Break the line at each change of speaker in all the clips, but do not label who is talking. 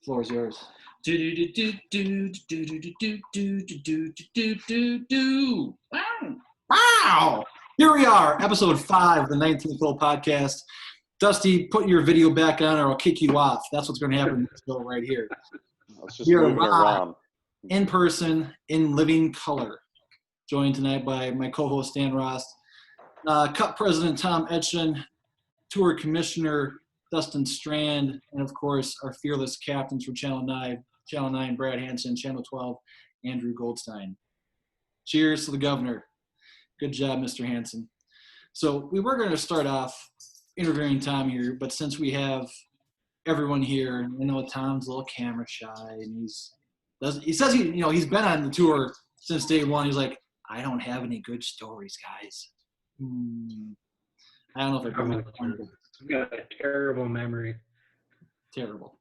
Floor is yours. Wow! Here we are, episode 5 of the 19th Hole podcast. Dusty, put your video back on or I'll kick you off. That's what's going to happen in this show right here.
Let's just move it around.
In person, in living color. Joined tonight by my co-host, Dan Rost, Cup President Tom Etchen, Tour Commissioner Dustin Strand, and of course, our fearless captains from Channel 9, Brad Hansen, Channel 12, Andrew Goldstein. Cheers to the governor. Good job, Mr. Hansen. So we were going to start off interviewing Tom here, but since we have everyone here, I know Tom's a little camera shy, and he says he's been on the tour since day one. He's like, I don't have any good stories, guys. I don't know if
I've got a terrible memory.
Terrible.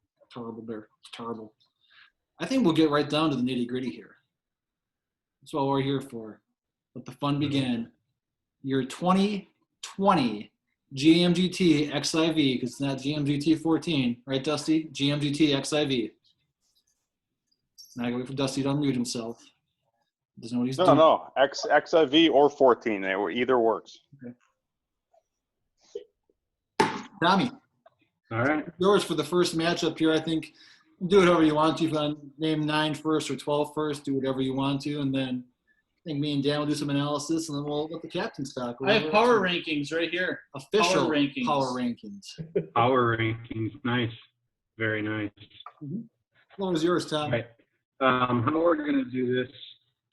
I think we'll get right down to the nitty gritty here. That's what we're here for. Let the fun begin. Your 2020 GMGT XIV, because it's not GMGT 14, right, Dusty? GMGT XIV. Now I gotta wait for Dusty to unmute himself. Doesn't know what he's doing.
No. XIV or 14. Either works.
Okay. Tommy.
All right.
Yours for the first matchup here. I think do it however you want to. If you want to name 9 first or 12 first, do whatever you want to. And then I think me and Dan will do some analysis, and then we'll let the captains talk.
I have power rankings right here.
Official
power rankings.
Power rankings. Nice. Very nice.
Mm-hmm. What was yours, Tom?
Right. How we're going to do this,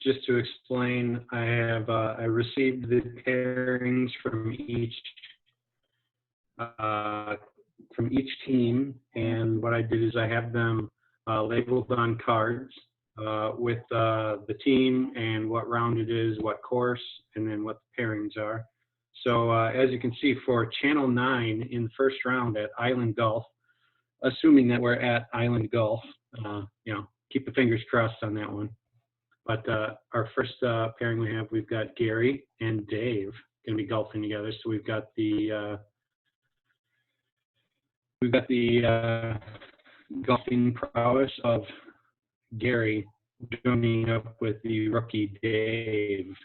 just to explain, I received the pairings from each team, and what I did is I have them labeled on cards with the team and what round it is, what course, and then what the pairings are. So as you can see, for Channel 9 in the first round at Island Golf, assuming that we're at Island Golf, keep the fingers crossed on that one. But our first pairing we've got Gary and Dave going to be golfing together. So we've got the golfing prowess of Gary joining up with the rookie Dave.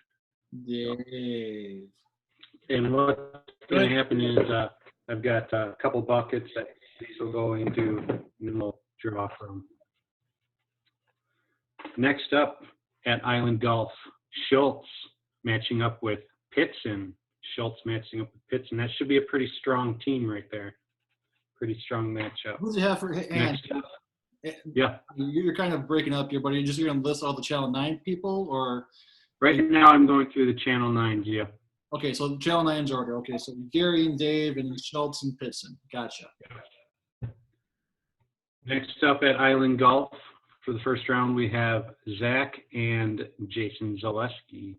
And what's going to happen is I've got a couple buckets that these will go into, and we'll draw from. Next up at Island Golf, Schultz matching up with Pitson. Schultz matching up with Pitson. That should be a pretty strong team right there. Pretty strong matchup.
Who's you have for hand?
Yeah.
You're kind of breaking up here, but you're going to list all the Channel 9 people, or?
Right now I'm going through the Channel 9s, yeah.
Okay, so Channel 9's order. Okay, so Gary and Dave and Schultz and Pitson. Gotcha.
Next up at Island Golf, for the first round, we have Zach and Jason Zaleski.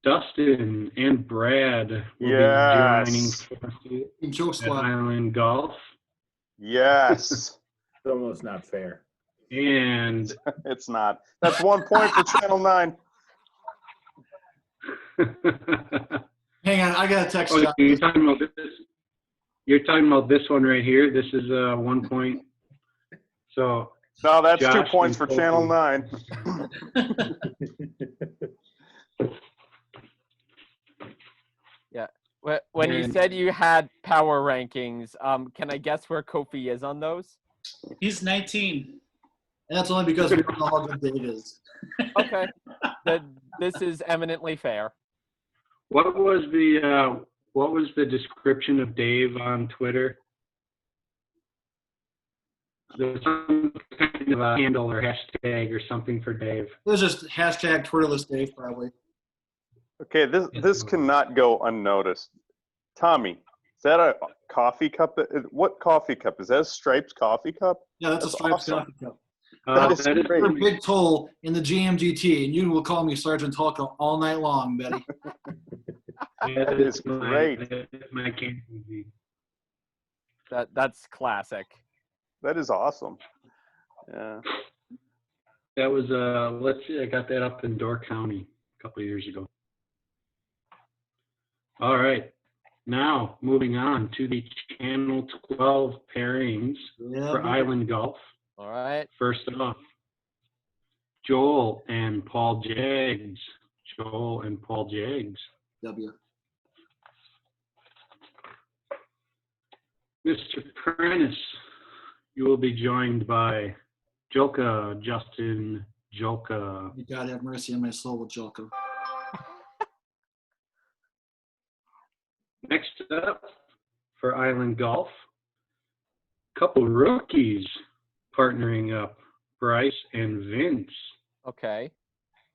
Dustin and Brad will be joining for at Island Golf.
Yes.
It's almost not fair.
And
it's not. That's 1 point for Channel 9.
Hang on, I got a text.
You're talking about this. You're talking about this one right here. This is 1 point. So
no, that's
Josh
2 points for Channel 9.
Yeah. When you said you had power rankings, can I guess where Kofi is on those?
He's 19.
And that's only because we don't know how good Dave is.
Okay. This is eminently fair.
What was the description of Dave on Twitter? There's some kind of a handle or hashtag or something for Dave.
It was just hashtag Twitterless Dave, probably.
Okay, this cannot go unnoticed. Tommy, is that a coffee cup? What coffee cup? Is that a Stripes coffee cup?
Yeah, that's a Stripes
awesome.
coffee cup.
That is
a big toll in the GMGT, and you will call me Sergeant Hulk all night long, Betty.
That is great.
My candy.
That's classic.
That is awesome. Yeah.
That was let's see, I got that up in Door County a couple of years ago. All right. Now, moving on to the Channel 12 pairings
Yeah,
for Island Golf.
All right.
First off, Joel and Paul Jaggs. Joel and Paul Jaggs.
W.
Mr. Prentice, you will be joined by Joka, Justin Joka.
You God have mercy on my soul, Joko.
Next up for Island Golf, couple rookies partnering up, Bryce and Vince.
Okay.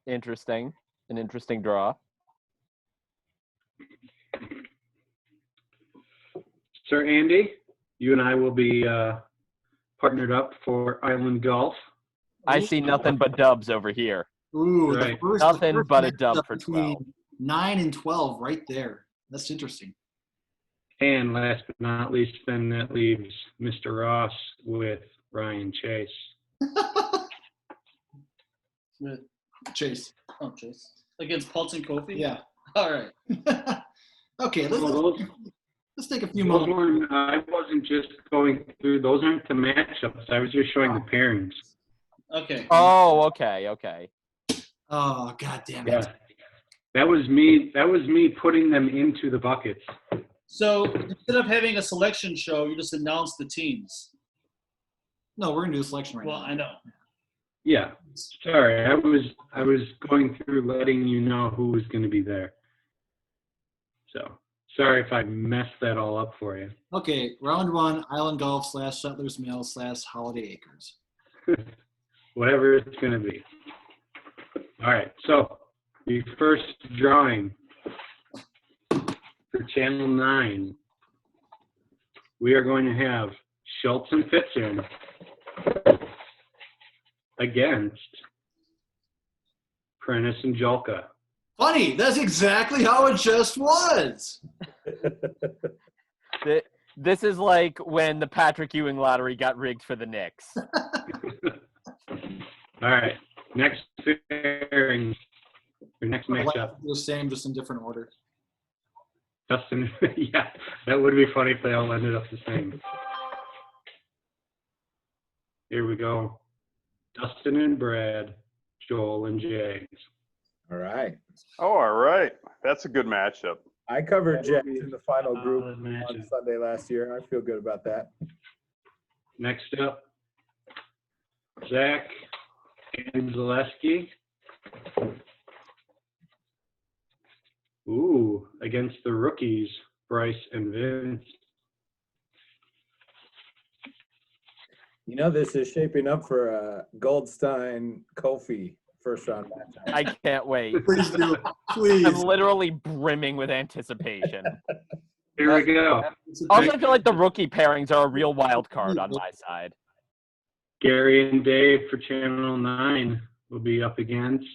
Interesting. An interesting draw.
Sir Andy, you and I will be partnered up for Island Golf.
I see nothing but dubs over here.
Ooh,
Right.
Nothing but a dub
matchup
for
between
12.
9 and 12 right there. That's interesting.
And last but not least, then that leaves Mr. Ross with Ryan Chase.
Chase.
Oh, Chase. Against Pulse and Kofi?
Yeah.
All right.
Okay,
Well,
let's take a few
those
moments.
I wasn't just going through, those aren't the matchups. I was just showing the pairings.
Okay.
Oh, okay, okay.
Oh, God damn it.
Yeah. That was me putting them into the buckets.
So instead of having a selection show, you just announce the teams.
No, we're going to do a selection right
Well,
now.
I know.
Yeah. Sorry, I was going through letting you know who was going to be there. So sorry if I messed that all up for you.
Okay, round 1, Island Golf / Settlers Mill / Holiday Acres.
Whatever it's going to be. All right. So the first drawing for Channel 9, we are going to have Schultz and Fitzgerald against Prentice and Jolka.
Funny, that's exactly how it just was.
This is like when the Patrick Ewing lottery got rigged for the Knicks.
All right. Next pairing, or next matchup.
The same, just in different order.
Justin, yeah, that would be funny if they all ended up the same. Here we go. Dustin and Brad, Joel and Jags.
All right.
Oh, all right. That's a good matchup.
I covered
That would
Jets
be
in the final group
solid
on
matchup.
Sunday last year. I feel good about that.
Next up, Zach and Zaleski. Ooh, against the rookies, Bryce and Vince.
You know, this is shaping up for a Goldstein Kofi first round matchup.
I can't wait.
Please do. Please.
I'm literally brimming with anticipation.
Here we go.
Also, I feel like the rookie pairings are a real wild card on my side.
Gary and Dave for Channel 9 will be up against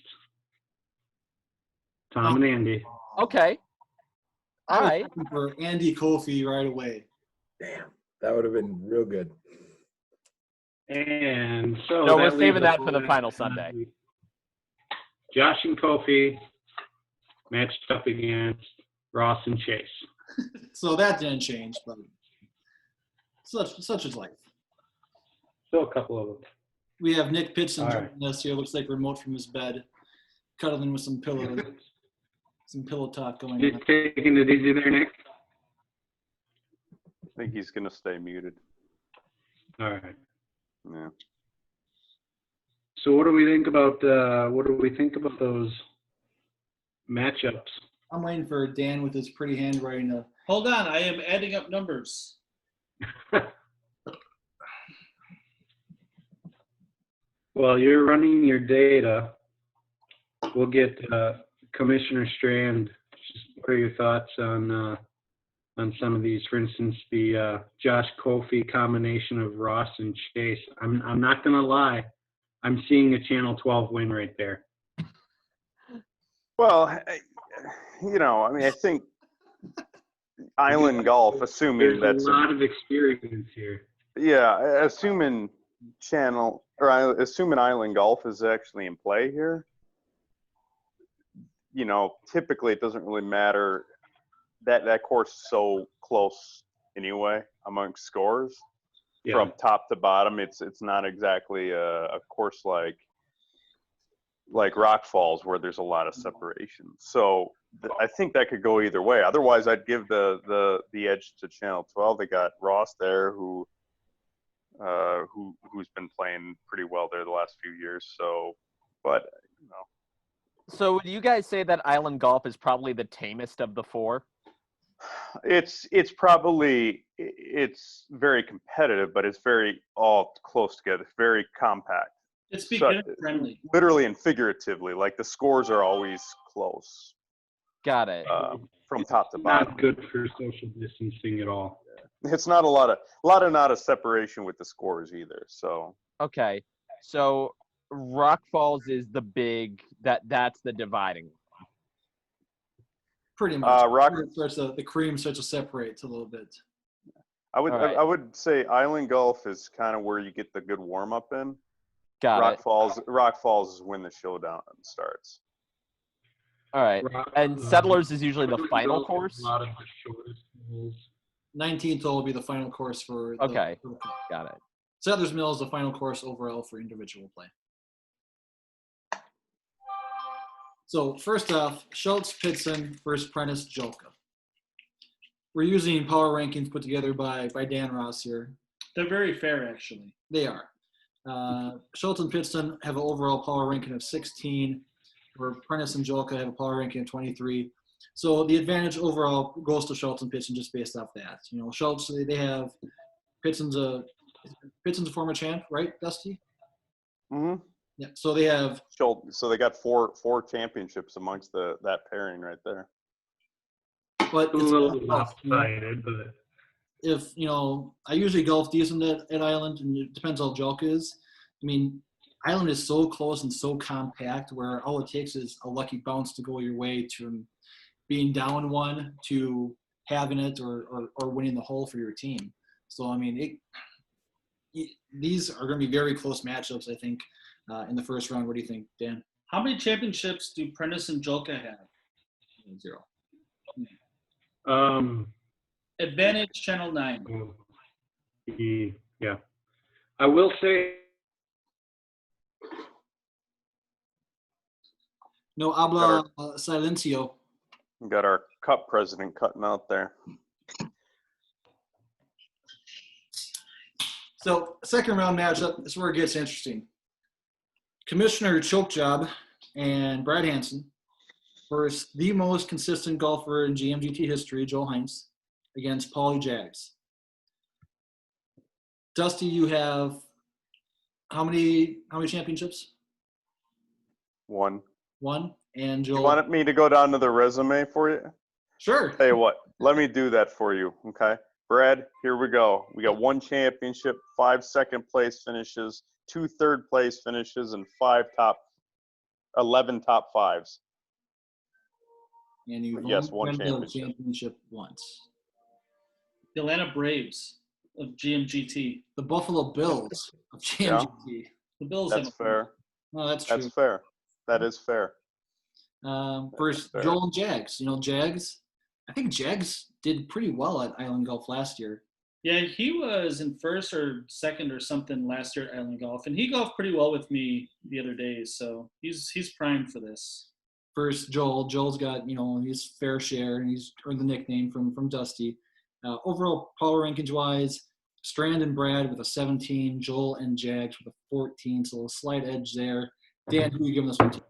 Tom and Andy.
Okay.
I
All
was
right.
looking for Andy Kofi right away.
Damn, that would have been real good.
And so
No, we're
leaves
saving
us
that for the
with
final Sunday.
Josh and Kofi matched up against Ross and Chase.
So that didn't change, but such is life.
Still a couple of them.
We have Nick Pitson
All right.
joining us here. Looks like remote from his bed, cuddling with some pillows, some pillow talk going
You
on.
taking it easy there, Nick?
I think he's going to stay muted.
All right.
Yeah.
So what do we think about those matchups?
I'm waiting for Dan with his pretty handwriting to.
Hold on. I am adding up numbers.
While you're running your data, we'll get Commissioner Strand. Just what are your thoughts on some of these? For instance, the Josh Kofi combination of Ross and Chase. I'm not gonna lie, I'm seeing a Channel 12 win right there.
Well, I mean, I think Island Golf, assuming
There's
that's
a lot of experience here.
yeah, assuming Island Golf is actually in play here. Typically it doesn't really matter. that course is so close anyway amongst scores.
Yeah.
From top to bottom, it's not exactly a course like Rock Falls where there's a lot of separation. So I think that could go either way. Otherwise, I'd give the edge to Channel 12. They got Ross there, who's been playing pretty well there the last few years. So, but you know.
So would you guys say that Island Golf is probably the tamest of the four?
It's very competitive, but it's very all close together. It's very compact.
It's beginner friendly.
Literally and figuratively, like the scores are always close
Got it.
from top to bottom.
Not good for social distancing at all.
It's not a lot of not a separation with the scores either. So
Okay. So Rock Falls is the big that's the dividing line.
Pretty much.
Rock-
The cream starts to separate a little bit.
I would
All right.
I would say Island Golf is kind of where you get the good warm up in.
Got
Rock
it.
Falls is when the showdown starts.
All right. And Settlers is usually the final course?
A lot of the shortest holes.
19th hole will be the final course for the,
Okay.
for the cup.
Got it.
Settlers Mill is the final course overall for individual play. So first off, Schultz, Pitson versus Prentice, Jolka. We're using power rankings put together by Dan Ross here.
They're very fair, actually.
They are. Schultz and Pitson have an overall power ranking of 16, where Prentice and Jolka have a power ranking of 23. So the advantage overall goes to Schultz and Pitson just based off that. You know, Schultz, they have Pitson's a former champ, right, Dusty?
Mm-hmm.
Yeah. So they have
So they got four championships amongst that pairing right there.
but
A
it's
little
golf, you know.
lopsided, but
If, you know, I usually golf decent at Island, and it depends how Jolka is. I mean, Island is so close and so compact where all it takes is a lucky bounce to go your way to being down one to having it or winning the hole for your team. So, I mean, these are going to be very close matchups, I think, in the first round. What do you think, Dan?
How many championships do Prentice and Jolka have?
0.
Advantage Channel 9.
Yeah. I will say
No habla silencio.
We got our cup president cutting out there.
So second round matchup is where it gets interesting. Commissioner Chokejob and Brad Hansen versus the most consistent golfer in GMGT history, Joel Heinz, against Paulie Jags. Dusty, you have how many championships?
One.
And
You
Joel.
wanted me to go down to the resume for you?
Sure.
Tell you what, let me do that for you, okay? Brad, here we go. We got 1 championship, 5 second place finishes, 2 third place finishes, and 11 top 5s.
And you've
Yes,
only
1
been to the
championship.
championship once.
The Atlanta Braves of GMGT.
The Buffalo Bills of GMGT.
The Bills
That's
have
fair.
No, that's true.
That's fair. That is fair.
Versus
fair.
Joel and Jags. You know, Jags, I think Jags did pretty well at Island Golf last year.
Yeah, he was in first or second or something last year at Island Golf, and he golfed pretty well with me the other day, so he's primed for this.
Versus Joel. Joel's got, you know, his fair share, and he's earned the nickname from Dusty. Overall power rankings wise, Strand and Brad with a 17, Joel and Jags with a 14, so a slight edge there. Dan, who are you giving this one to?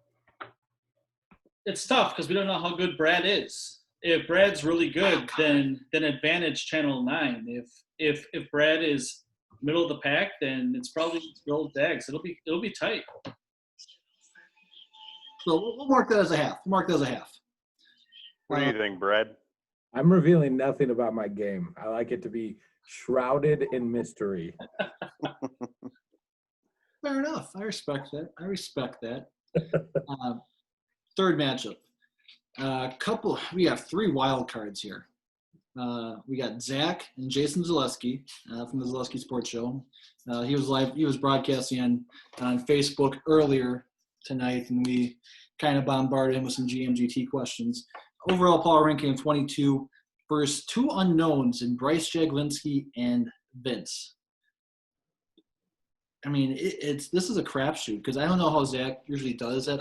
It's tough because we don't know how good Brad is. If Brad's really good, then advantage Channel 9. If Brad is middle of the pack, then it's probably Joel Jags. It'll be tight.
So we'll mark that as a half.
What do you think, Brad?
I'm revealing nothing about my game. I like it to be shrouded in mystery.
Fair enough. I respect that. Third matchup. We have 3 wild cards here. We got Zach and Jason Zaleski from the Zaleski Sports Show. He was broadcasting on Facebook earlier tonight, and we kind of bombarded him with some GMGT questions. Overall power ranking of 22, versus two unknowns in Bryce Jaglinski and Vince. I mean, this is a crapshoot because I don't know how Zach usually does that.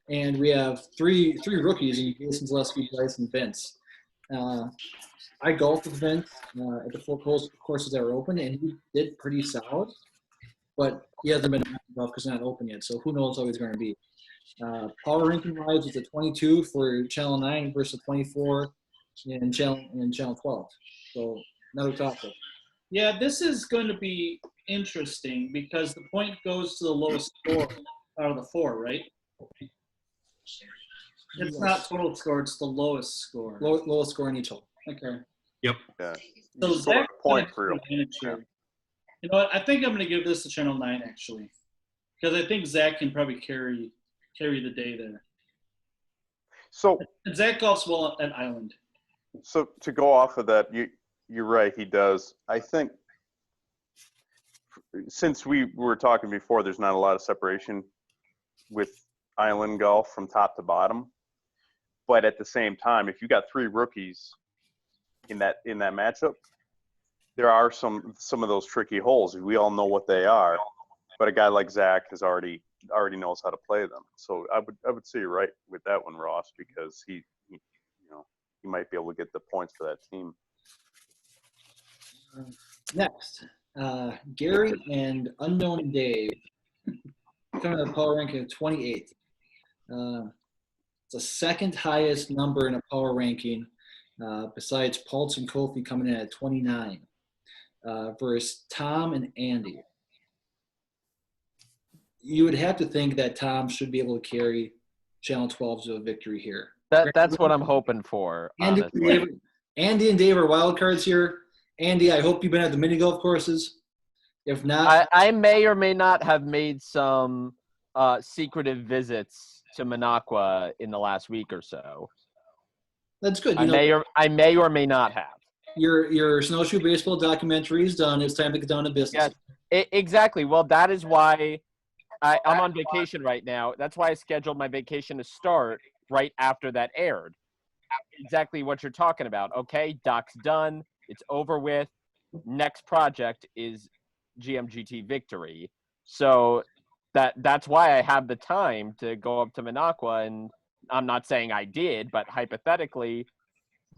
And we have three rookies in Jason Zaleski, Bryce, and Vince. I golfed with Vince at the four courses that were open, and he did pretty solid. But he hasn't been off because it's not open yet, so who knows how he's going to be. Power ranking wise, it's a 22 for Channel 9 versus 24 in Channel 12. So another topic.
Yeah, this is going to be interesting because the point goes to the lowest score out of the four, right? It's not total score; it's the lowest score.
Lowest score in each hole.
Okay.
Yeah.
So
You scored
Zach
a point for you.
You know what? I think I'm going to give this to Channel 9 actually, because I think Zach can probably carry the day there.
So
And Zach golfs well at Island.
So to go off of that, you're right, he does. I think since we were talking before, there's not a lot of separation with Island golf from top to bottom. But at the same time, if you got three rookies in that matchup, there are some of those tricky holes. We all know what they are, but a guy like Zach has already knows how to play them. So I would say you're right with that one, Ross, because he might be able to get the points for that team.
Next, Gary and Unknown Dave coming to the power ranking of 28th. It's the second highest number in a power ranking, besides Pulse and Kofi coming in at 29, versus Tom and Andy. You would have to think that Tom should be able to carry Channel 12 to a victory here.
That's what I'm hoping for, honestly.
Andy and Dave are wild cards here. Andy, I hope you've been at the mini golf courses. If not,
I may or may not have made some secretive visits to Minocqua in the last week or so.
That's good.
I may or may not have.
Your snowshoe baseball documentary is done. It's time to get down to business.
Yes, exactly. Well, that is why I'm on vacation right now. That's why I scheduled my vacation to start right after that aired. Exactly what you're talking about. Okay, doc's done. It's over with. Next project is GMGT Victory. So that's why I have the time to go up to Minocqua, and I'm not saying I did, but hypothetically,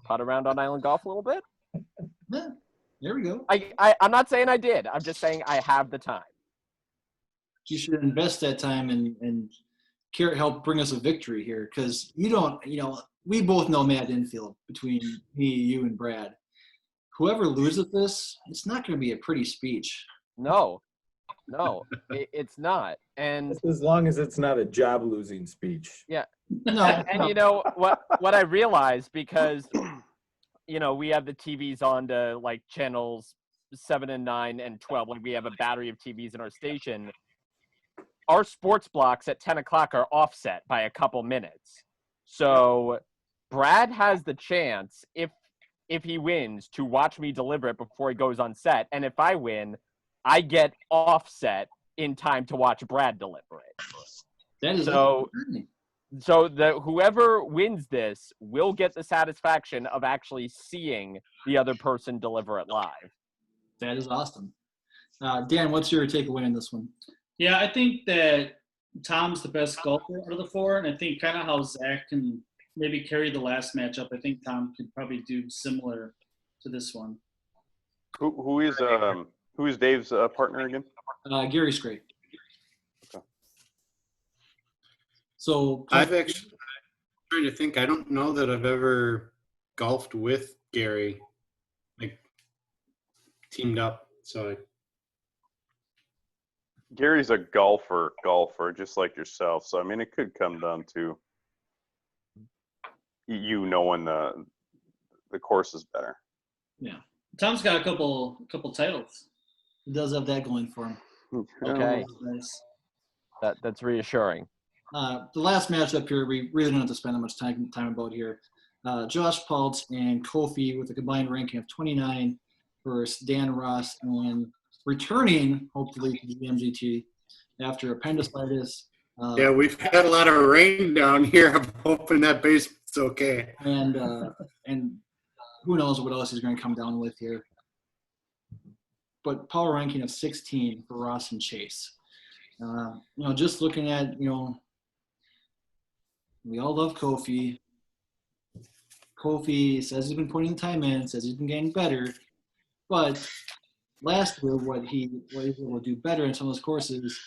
putt around on Island Golf a little bit.
Yeah, there we go.
I'm not saying I did. I'm just saying I have the time.
You should invest that time and help bring us a victory here, because we both know Matt Infield between me, you, and Brad. Whoever loses this, it's not going to be a pretty speech.
No, it's not. And
Just as long as it's not a job-losing speech.
yeah,
No,
and you know what I realized, because we have the TVs on to like channels 7 and 9 and 12. Like we have a battery of TVs in our station. Our sports blocks at 10 o'clock are offset by a couple minutes. So Brad has the chance, if he wins, to watch me deliver it before he goes on set. And if I win, I get offset in time to watch Brad deliver it.
that is
So whoever wins this will get the satisfaction of actually seeing the other person deliver it live.
That is awesome. Dan, what's your takeaway on this one?
Yeah, I think that Tom's the best golfer out of the four, and I think kind of how Zach can maybe carry the last matchup. I think Tom could probably do similar to this one.
Who is Dave's partner again?
Gary Scrape.
Okay.
So
I've actually trying to think. I don't know that I've ever golfed with Gary, like teamed up. So
Gary's a golfer, just like yourself. So I mean, it could come down to you knowing the courses better.
Yeah, Tom's got a couple titles.
he does have that going for him.
Okay,
Nice.
that's reassuring.
The last matchup here, we really don't have to spend that much time about here. Josh Paltz and Kofi with a combined ranking of 29 versus Dan Ross, and returning, hopefully, to the GMGT after appendicitis
Yeah, we've had a lot of rain down here. I'm hoping that basement's okay.
and who knows what else he's going to come down with here. But power ranking of 16 for Ross and Chase. Just looking at, we all love Kofi. Kofi says he's been putting time in, says he's been getting better. But last year, what he was able to do better in some of those courses,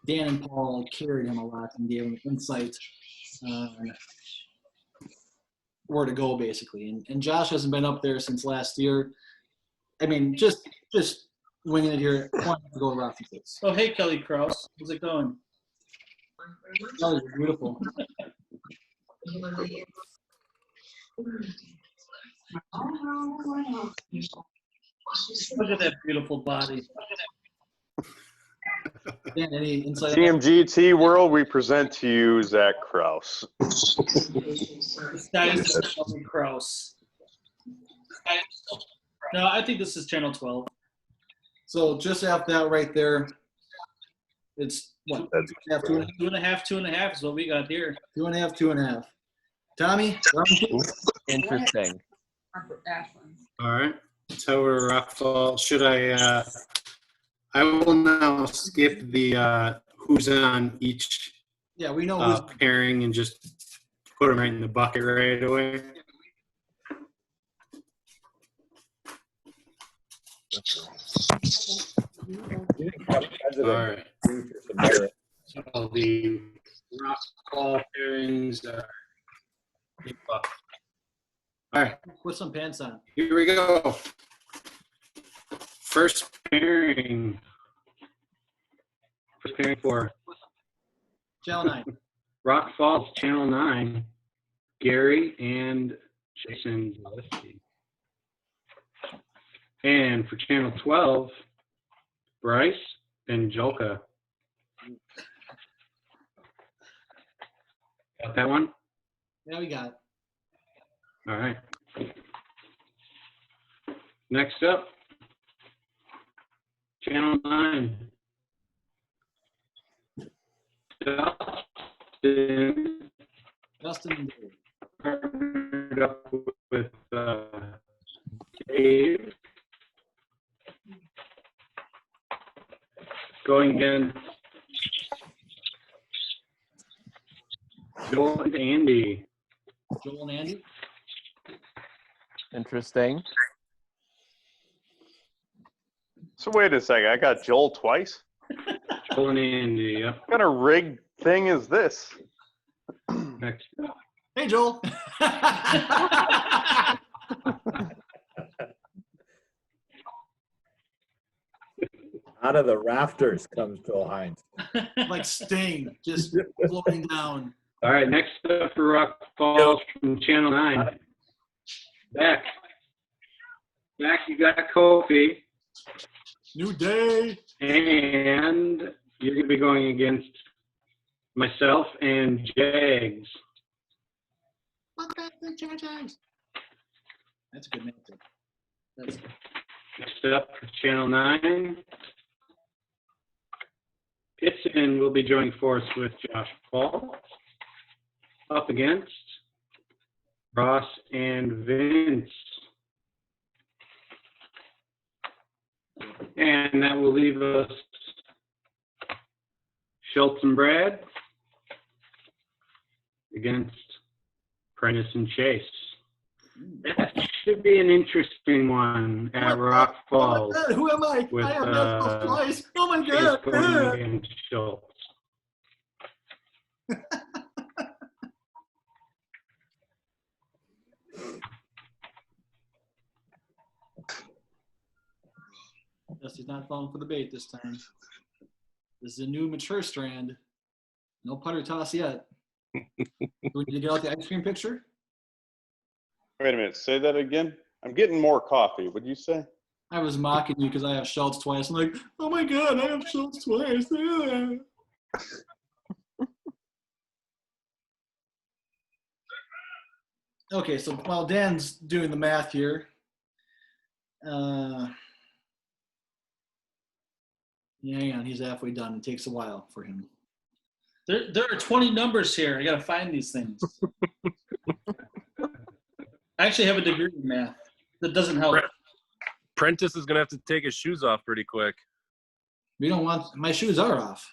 Dan and Paul carried him a lot and gave him insight on where to go, basically. And Josh hasn't been up there since last year. I mean, just winging it here. Wanted to go Ross and Chase.
Oh, hey, Kelly Kraus. How's it going?
That was beautiful.
Look at that beautiful body.
Dan, any insight?
GMGT world, we present to you Zach Kraus.
This guy is Kelly Kraus. No, I think this is channel 12.
So just after that right there, it's what?
That's
2.5,
2.5 is what we got here.
2.5, 2.5. Tommy, round two.
Interesting.
All right. So we're Rockfall. Should I will now skip the who's on each
Yeah, we know who's.
pairing and just put them right in the bucket right away. All right. So the Rockfall pairings are in bucket. All right.
Put some pants on.
Here we go. First pairing. First pairing for
Channel 9.
Rock Falls, Channel 9, Gary and Jason Zaleski. And for Channel 12, Bryce and Jolka. Got that one?
Yeah, we got it.
All right. Next up, Channel 9.
Justin and Dave.
Partnered up with Dave. Going against Joel and Andy.
Joel and Andy.
Interesting.
So wait a second, I got Joel twice?
Joel and Andy, yep.
What kind of rigged thing is this?
Next up.
Hey, Joel.
Out of the rafters comes Joel Hines.
Like Sting, just floating down.
All right, next up for Rock Falls from Channel 9. Back, you got Kofi.
New day.
And you're going to be going against myself and Jags.
That's a good matchup. That's
Next up for Channel 9, Pitson will be joining force with Josh Paul. Up against Ross and Vince. And that will leave us Schultz and Brad against Prentice and Chase. That should be an interesting one at Rock Falls.
Oh, who am I?
With,
I have that twice. Oh my
Chase
god.
going against Schultz.
Guess he's not falling for the bait this time. This is a new mature strand. No putter toss yet. Do we need to get out the ice cream picture?
Wait a minute, say that again? I'm getting more coffee, what'd you say?
I was mocking you because I have Schultz twice. I'm like, oh my god, I have Schultz twice. Okay, so while Dan's doing the math here, yeah, hang on, he's halfway done. It takes a while for him.
There are 20 numbers here. I got to find these things. I actually have a degree in math. That doesn't help.
Prentice is gonna have to take his shoes off pretty quick.
We don't want, my shoes are off.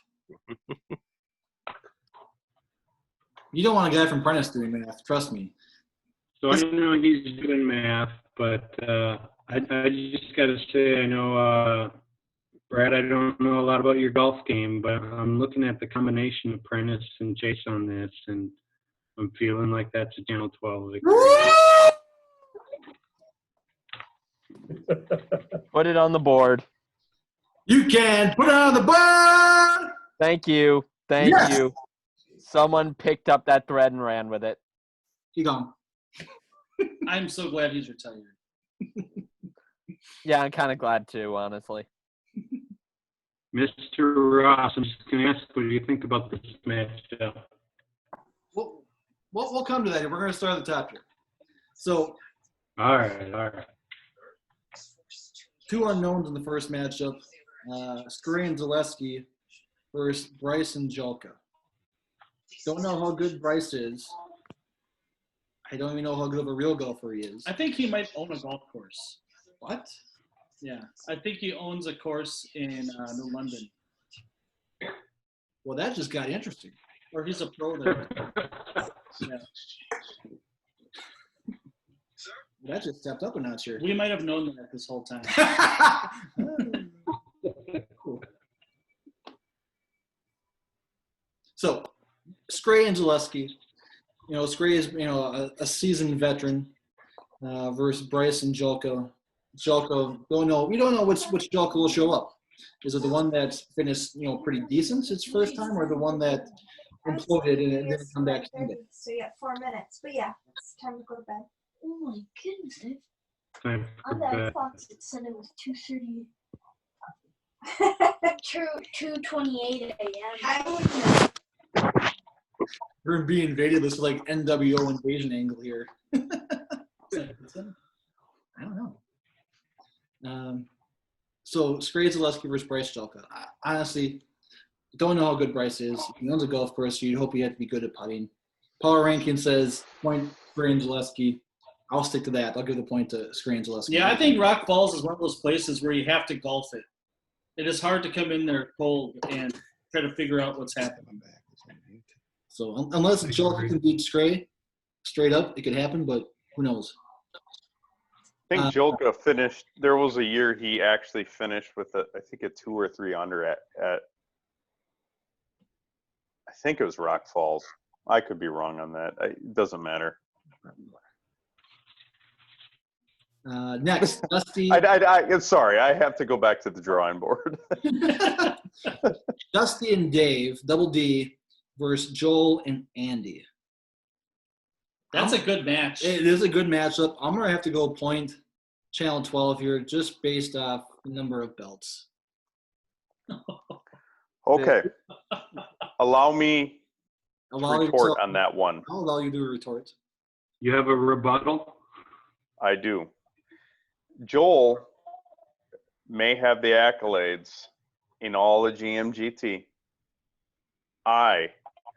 You don't want a guy from Prentice doing math, trust me.
So I know he's doing math, but I just got to say, I know, Brad, I don't know a lot about your golf game, but I'm looking at the combination of Prentice and Chase on this, and I'm feeling like that's a Channel 12 victory.
Put it on the board.
You can put it on the board!
Thank you. Thank
Yes!
you. Someone picked up that thread and ran with it.
He gone.
I'm so glad he's retired.
Yeah, I'm kind of glad too, honestly.
Mr. Ross, I'm just going to ask, what do you think about this matchup?
We'll come to that. We're going to start at the top here. So,
All right.
two unknowns in the first matchup. Scurry and Zaleski versus Bryce and Jelka. Don't know how good Bryce is. I don't even know how good of a real golfer he is.
I think he might own a golf course.
What?
Yeah, I think he owns a course in New London.
Well, that just got interesting.
Or he's a pro there. Yeah.
That just stepped up a notch here.
We might have known that this whole time.
So, Scray and Zaleski. You know, Scray is, a seasoned veteran versus Bryce and Jelka. Jelka, we don't know which Jelka will show up. Is it the one that's finished, pretty decent its first time, or the one that imploded and it didn't come back Sunday?
So you got 4 minutes, but yeah, it's time to go to bed. Oh my goodness!
Time for
On that
bed.
clock it said it was 2:30. 2:28 a.m.
We're gonna be invaded this like NWO invasion angle here. I don't know. So Scray Zaleski versus Bryce Jelka. Honestly, don't know how good Bryce is. If he owns a golf course, you'd hope he had to be good at putting. Power ranking says point Scray and Zaleski. I'll stick to that. I'll give the point to Scray and Zaleski.
Yeah, I think Rock Falls is one of those places where you have to golf it. It is hard to come in there cold and try to figure out what's happening.
So unless Jelka can beat Scray straight up, it could happen, but who knows?
I think Jolka finished. There was a year he actually finished with I think a 2 or 3 under at. I think it was Rock Falls. I could be wrong on that. It doesn't matter.
Next, Dusty.
I'm sorry. I have to go back to the drawing board.
Dusty and Dave, Double D, versus Joel and Andy.
That's a good match.
It is a good matchup. I'm going to have to go point Channel 12 here just based off the number of belts.
Okay. Allow me to
Allow
retort
yourself-
on that one.
I'll allow you to retort.
You have a rebuttal?
I do. Joel may have the accolades in all of GMGT. I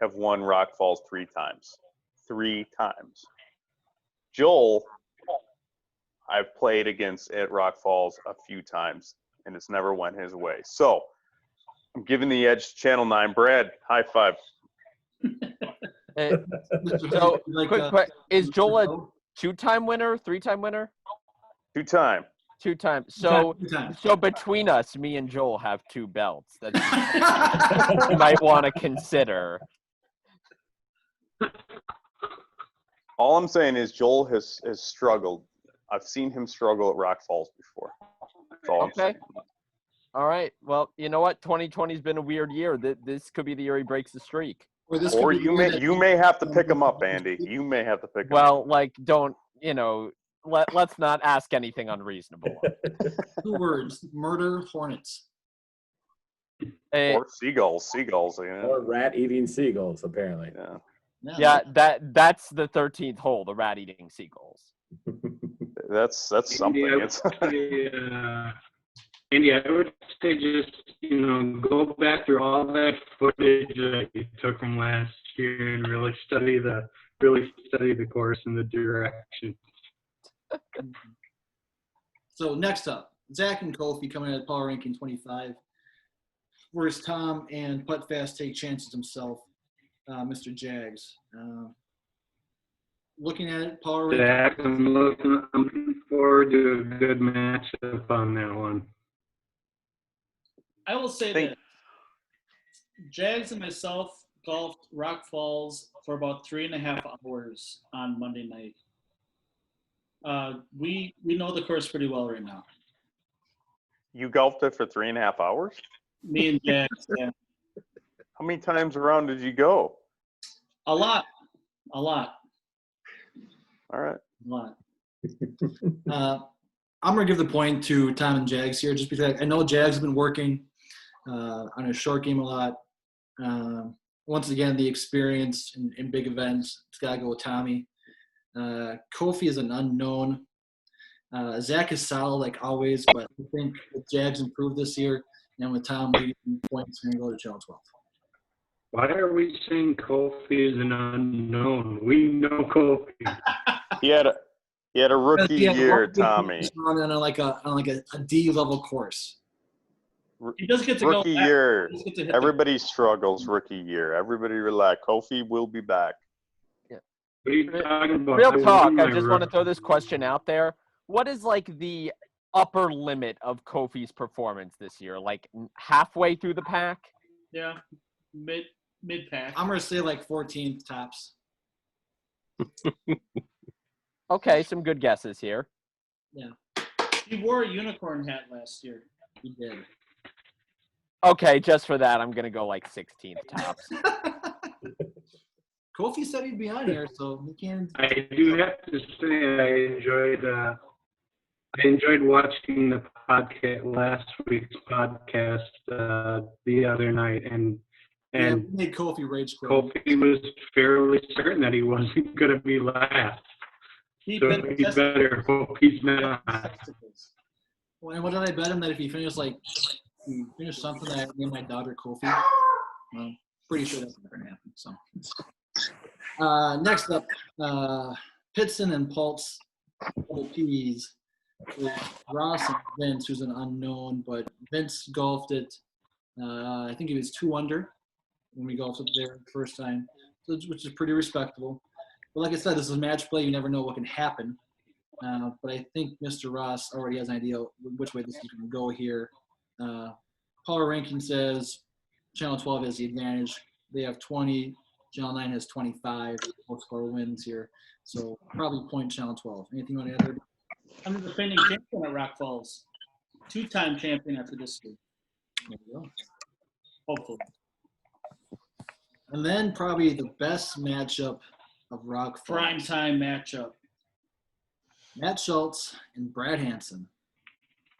have won Rock Falls 3 times. 3 times. Joel, I've played against at Rock Falls a few times, and it's never went his way. So I'm giving the edge to Channel 9. Brad, high five.
So, quick, is Joel a 2-time winner, 3-time winner?
2-time.
2 times. So,
Two times.
so between us, me and Joel have 2 belts that you might want to consider.
All I'm saying is Joel has struggled. I've seen him struggle at Rock Falls before. That's all I'm
Okay.
saying.
All right. Well, you know what? 2020 has been a weird year. This could be the year he breaks the streak.
Or this
Or
could be
you
the
may
that-
you may have to pick him up, Andy. You may have to pick him up.
Well, like, don't, let's not ask anything unreasonable.
2 words: murder hornets.
Eh,
Or seagulls. Yeah.
Or rat-eating seagulls, apparently.
Yeah.
yeah, that's the 13th hole, the rat-eating seagulls.
That's something.
Yeah,
It's
Andy, I would say just, go back through all that footage that you took from last year and really study the course and the direction.
So next up, Zach and Kofi coming in at power ranking 25. Whereas Tom and Putt Fast take chances himself, Mr. Jags. Looking at it, power ranking.
Zach, I'm looking forward to a good matchup on that one.
I will say that Jags and myself golfed Rock Falls for about 3.5 hours on Monday night. We know the course pretty well right now.
You golfed it for 3.5 hours?
Me and Jags, yeah.
How many times around did you go?
A lot.
All right.
A lot. I'm going to give the point to Tom and Jags here just because I know Jags have been working on a short game a lot. Once again, the experience in big events, it's got to go with Tommy. Kofi is an unknown. Zach is solid like always, but I think with Jags improved this year, and with Tom leading points, we're going to go to Channel 12.
Why are we saying Kofi is an unknown? We know Kofi.
He had a rookie year, Tommy.
On like a D level course.
He does get to
Rookie
go back.
year.
He does get to hit
Everybody struggles rookie year. Everybody relax. Kofi will be back.
What are you talking about?
Real talk. I just want to throw this question out there. What is like the upper limit of Kofi's performance this year? Like halfway through the pack?
Yeah, mid pack.
I'm going to say like 14th tops.
Okay, some good guesses here.
Yeah,
He wore a unicorn hat last year.
he did.
Okay, just for that, I'm going to go like 16th tops.
Kofi said he'd be on here, so we can.
I do have to say I enjoyed watching the podcast, last week's podcast, the other night, and
made Kofi rage quit.
Kofi was fairly certain that he wasn't going to be last.
He
So he better hope he's not.
Well, and what did I bet him that if he finished something that I named my daughter Kofi? Well, pretty sure that's never gonna happen. So next up, Pitson and Pulse P's with Ross and Vince, who's an unknown, but Vince golfed it. I think he was 2 under when we golfed up there the first time, which is pretty respectable. But like I said, this is match play. You never know what can happen. But I think Mr. Ross already has an idea which way this is going to go here. Power ranking says Channel 12 has the advantage. They have 20. Channel 9 has 25. Most score wins here. So probably point Channel 12. Anything you want to add there?
I'm the defending champion at Rock Falls. 2-time champion after this year.
There you go.
Hopefully.
And then probably the best matchup of Rock Falls.
Prime time matchup.
Matt Schultz and Brad Hansen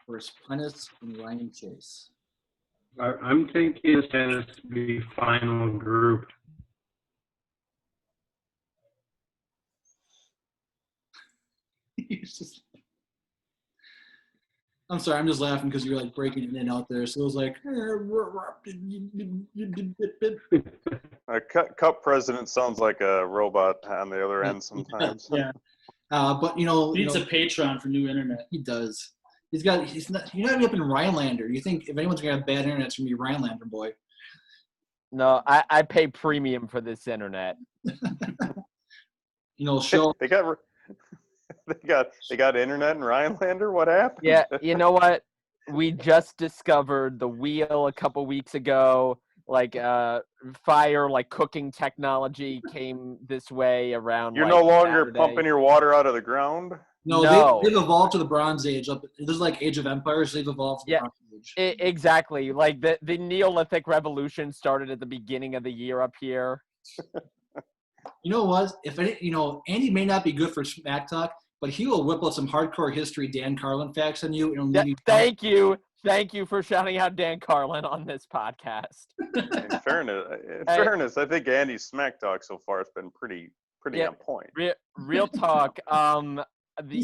versus Prentice and Ryan Chase.
I'm thinking it has to be final group.
I'm sorry, I'm just laughing because you're like breaking it in out there. So it was like.
Cup president sounds like a robot on the other end sometimes.
Yeah.
But
He needs a Patreon for new internet.
He does. He's not even up in Rhinelander. You think if anyone's gonna have bad internet, it's gonna be Rhinelander boy.
No, I pay premium for this internet.
Show.
They got internet in Rhinelander. What happened?
Yeah, you know what? We just discovered the wheel a couple weeks ago. Like fire, like cooking technology came this way around.
You're
like,
no longer
Saturday.
pumping your water out of the ground.
No. They've evolved to the Bronze Age. This is like Age of Empires. They've evolved to the Bronze Age.
Exactly. Like the Neolithic Revolution started at the beginning of the year up here.
You know what? Andy may not be good for smack talk, but he will whip out some hardcore history Dan Carlin facts on you. And
Thank you. Thank you for shouting out Dan Carlin on this podcast.
In fairness, I think Andy's smack talk so far has been pretty on point.
Real talk. He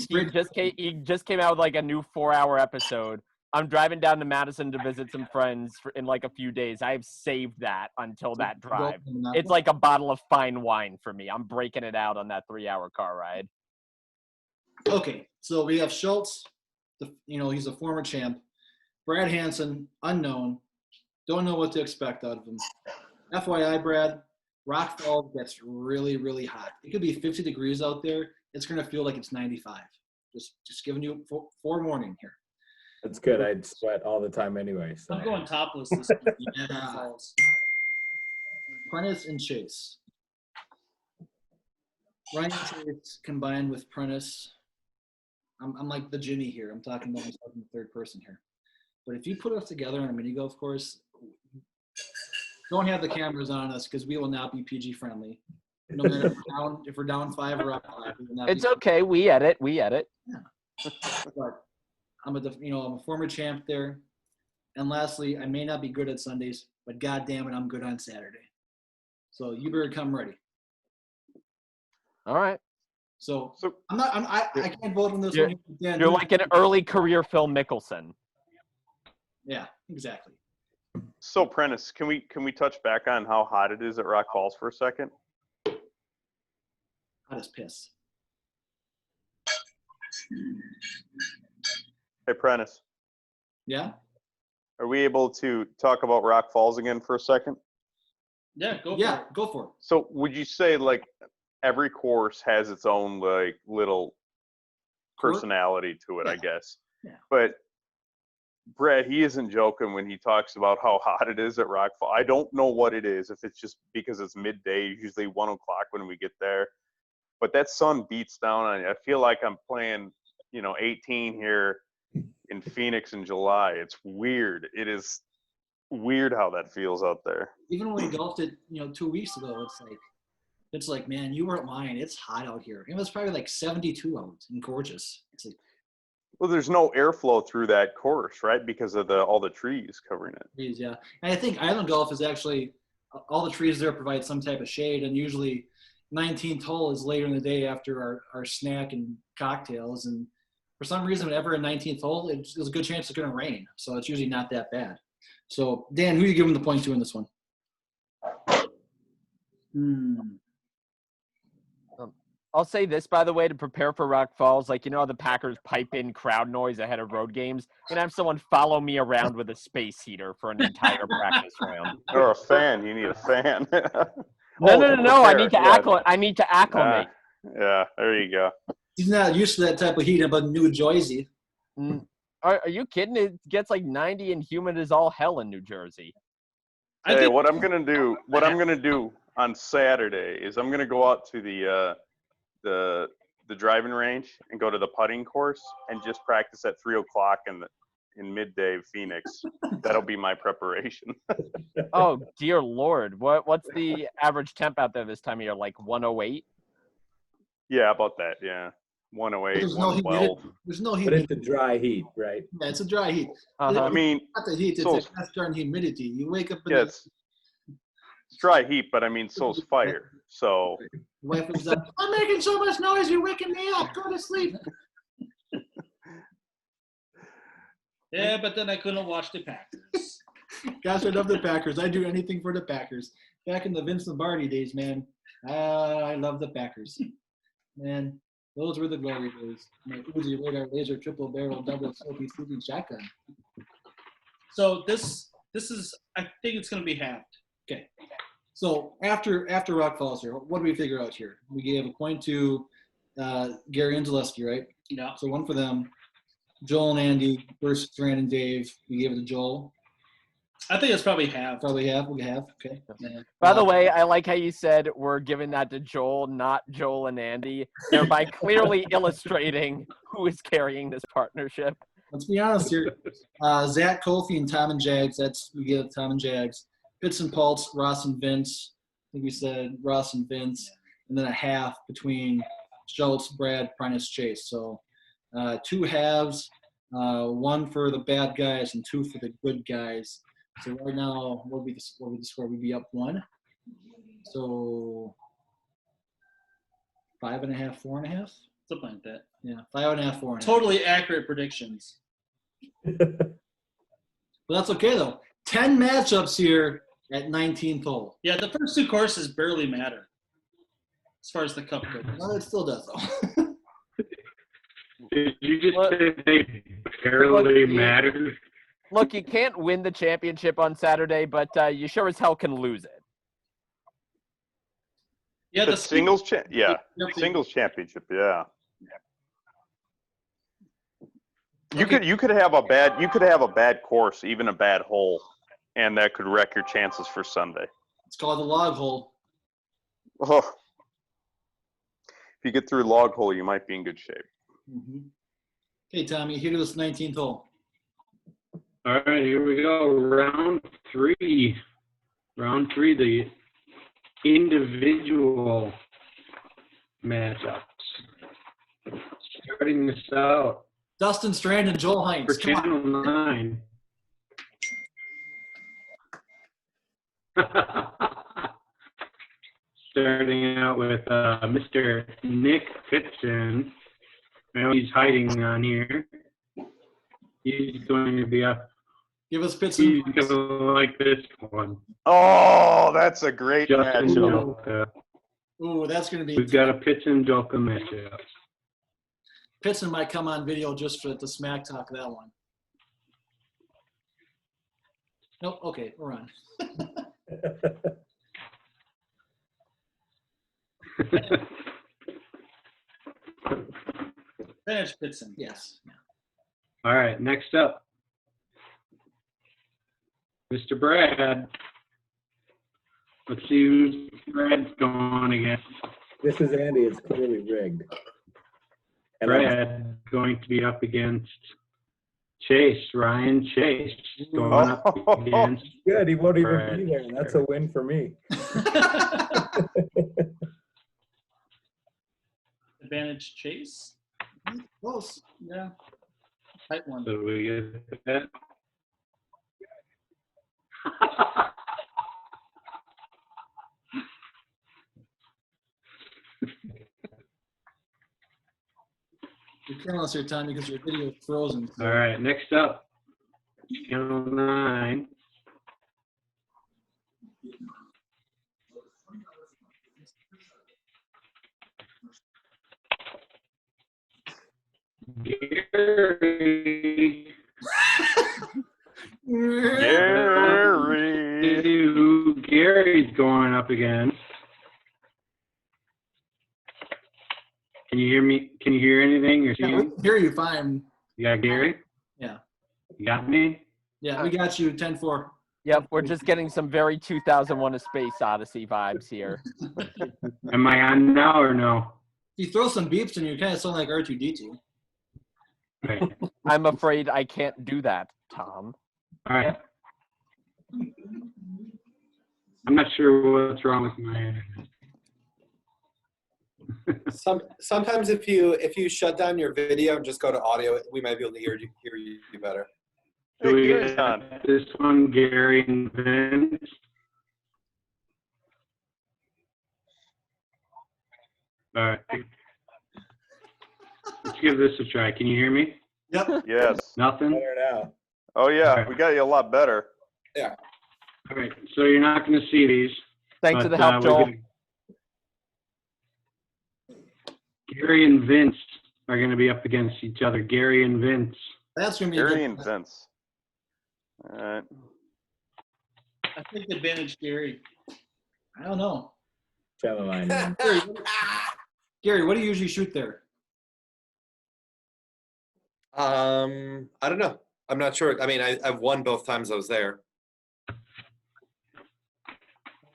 just came out with like a new 4-hour episode I'm driving down to Madison to visit some friends in like a few days. I have saved that until that drive. It's like a bottle of fine wine for me. I'm breaking it out on that 3-hour car ride.
Okay, so we have Schultz. He's a former champ. Brad Hansen, unknown. Don't know what to expect out of him. FYI, Brad, Rock Falls gets really, really hot. It could be 50 degrees out there. It's going to feel like it's 95. Just giving you forewarning here.
That's good. I'd sweat all the time anyway. So.
I'm going topless this week.
Yeah. Prentice and Chase. Ryan Chase combined with Prentice. I'm like the Jimmy here. I'm talking about myself in the third person here. But if you put us together on a mini golf course, don't have the cameras on us because we will not be PG friendly. No matter if we're down 5 or up 5, we will not.
It's okay. We edit. Yeah.
But I'm a former champ there. And lastly, I may not be good at Sundays, but God damn it, I'm good on Saturday. So you better come ready.
All right.
So I can't vote on this one.
You're like an early career Phil Mickelson.
Yeah, exactly.
So Prentice, can we touch back on how hot it is at Rock Falls for a second?
Hot as piss.
Hey Prentice,
Yeah?
are we able to talk about Rock Falls again for a second?
Yeah, go for it.
So would you say like every course has its own like little personality to it, I guess.
Yeah.
But Brett, he isn't joking when he talks about how hot it is at Rock Falls. I don't know what it is, if it's just because it's midday, usually 1 o'clock when we get there. But that sun beats down on you. I feel like I'm playing, 18 here in Phoenix in July. It's weird. It is weird how that feels out there.
Even when we golfed it, 2 weeks ago, it's like, man, you weren't lying. It's hot out here. It was probably like 72 out and gorgeous. It's like,
well, there's no airflow through that course, right? Because of all the trees covering it.
trees, yeah. And I think Island Golf is actually, all the trees there provide some type of shade, and usually 19th hole is later in the day after our snack and cocktails. And for some reason, whenever a 19th hole, there's a good chance it's going to rain. So it's usually not that bad. So, Dan, who are you giving the point to in this one?
I'll say this, by the way, to prepare for Rock Falls, the Packers pipe in crowd noise ahead of road games. I'm going to have someone follow me around with a space heater for an entire practice round.
Or a fan. You need a fan.
No. I need to acclimate.
Yeah, there you go.
He's not used to that type of heat about New Jersey.
Are you kidding? It gets like 90 and humid as all hell in New Jersey.
Hey, what I'm gonna do on Saturday is I'm gonna go out to the driving range and go to the putting course and just practice at 3 o'clock in midday Phoenix. That'll be my preparation.
Oh dear Lord, what's the average temp out there this time of year? Like 108?
Yeah, about that. Yeah, 108,
There's no
112.
humidity. There's no
But
humidity.
it's a dry heat, right?
Yeah, it's a dry heat.
Uh-huh.
I mean,
Not the heat, it's
so-
the Western humidity. You wake up in
yeah, it's dry heat, but I mean, so's fire. So
the wife was like, I'm making so much noise, you're waking me up. Go to sleep.
Yeah, but then I couldn't watch the Packers.
Gosh, I love the Packers. I'd do anything for the Packers. Back in the Vince Lombardi days, man. I love the Packers. Man, those were the glory days. My Uzi radar laser triple barrel double soapy shooting shotgun.
So this is, I think it's going to be halved.
Okay. So after Rock Falls here, what do we figure out here? We gave a point to Gary and Zaleski, right?
Yeah.
So one for them. Joel and Andy versus Strand and Dave. We gave it to Joel.
I think it's probably halved.
Probably have. We have. Okay.
By the way, I like how you said we're giving that to Joel, not Joel and Andy, thereby clearly illustrating who is carrying this partnership.
Let's be honest here. Zach Kofi and Tom and Jags. We give it to Tom and Jags. Pitts and Pulse, Ross and Vince. I think we said Ross and Vince. And then a half between Schultz, Brad, Prentice, Chase. So 2 halves, 1 for the bad guys and 2 for the good guys. So right now, what would be the score? We'd be up 1. So 5.5, 4.5?
Something like that.
Yeah, 5.5, 4.5.
Totally accurate predictions.
But that's okay, though. 10 matchups here at 19th hole.
Yeah, the first two courses barely matter as far as the cup goes.
Well, it still does, though.
Did you just
Look-
say they barely
Look,
matter?
Look, you can't win the championship on Saturday, but you sure as hell can lose it.
Yeah,
The singles championship, yeah. You could have a bad course, even a bad hole, and that could wreck your chances for Sunday.
It's called the log hole.
Oh. If you get through log hole, you might be in good shape.
Mm-hmm. Okay, Tommy, here to this 19th hole.
All right, here we go. Round three, the individual matchups. Starting this out
Dustin Strand and Joel
for
Hines. Come on.
Channel 9. Starting out with Mr. Nick Pitson. I know he's hiding on here. He's going to be up.
Give us Pitson.
He's going to like this one.
Oh, that's a great
Justin
matchup.
Joka.
Ooh, that's going to be.
We've got a Pitson Joka matchup.
Pitson might come on video just for the smack talk of that one. Nope. Okay, we're on.
Finish Pitson.
Yes.
All right, next up, Mr. Brad. Let's see who's Brad's going against.
This is Andy. It's clearly rigged. And
Brad going to be up against Chase, Ryan Chase, going up against.
good. He won't even
Brad.
be there. And that's a win for me.
Advantage Chase.
Close.
Yeah. Tight one.
So we get that.
You're killing us here, Tommy, because your video is frozen.
All right, next up, Channel 9. Gary.
Gary.
Who Gary's going up against. Can you hear me? Can you hear anything or see
Yeah,
me?
we can hear you fine.
You got Gary?
Yeah.
You got me?
Yeah, we got you 10-4.
Yep, we're just getting some very 2001: A Space Odyssey vibes here.
Am I on now or no?
You throw some beeps and you kind of sound like R2-D2.
Right.
I'm afraid I can't do that, Tom.
All right. I'm not sure what's wrong with my internet.
Sometimes if you shut down your video and just go to audio, we might be able to hear you better.
So we
Gary's
got
on.
this one, Gary and Vince. All right. Let's give this a try. Can you hear me?
Yep.
Yes.
Nothing?
Better now.
Oh, yeah. We got you a lot better.
All right. So you're not going to see these.
Thanks for
but,
the help,
we're
Joel.
gonna- Gary and Vince are going to be up against each other. Gary and Vince.
That's going to be a
Gary
good
and Vince. All right.
I think advantage Gary.
I don't know.
Channel 9. man.
Gary, what do you usually shoot there?
I don't know. I'm not sure. I mean, I've won both times I was there.
It's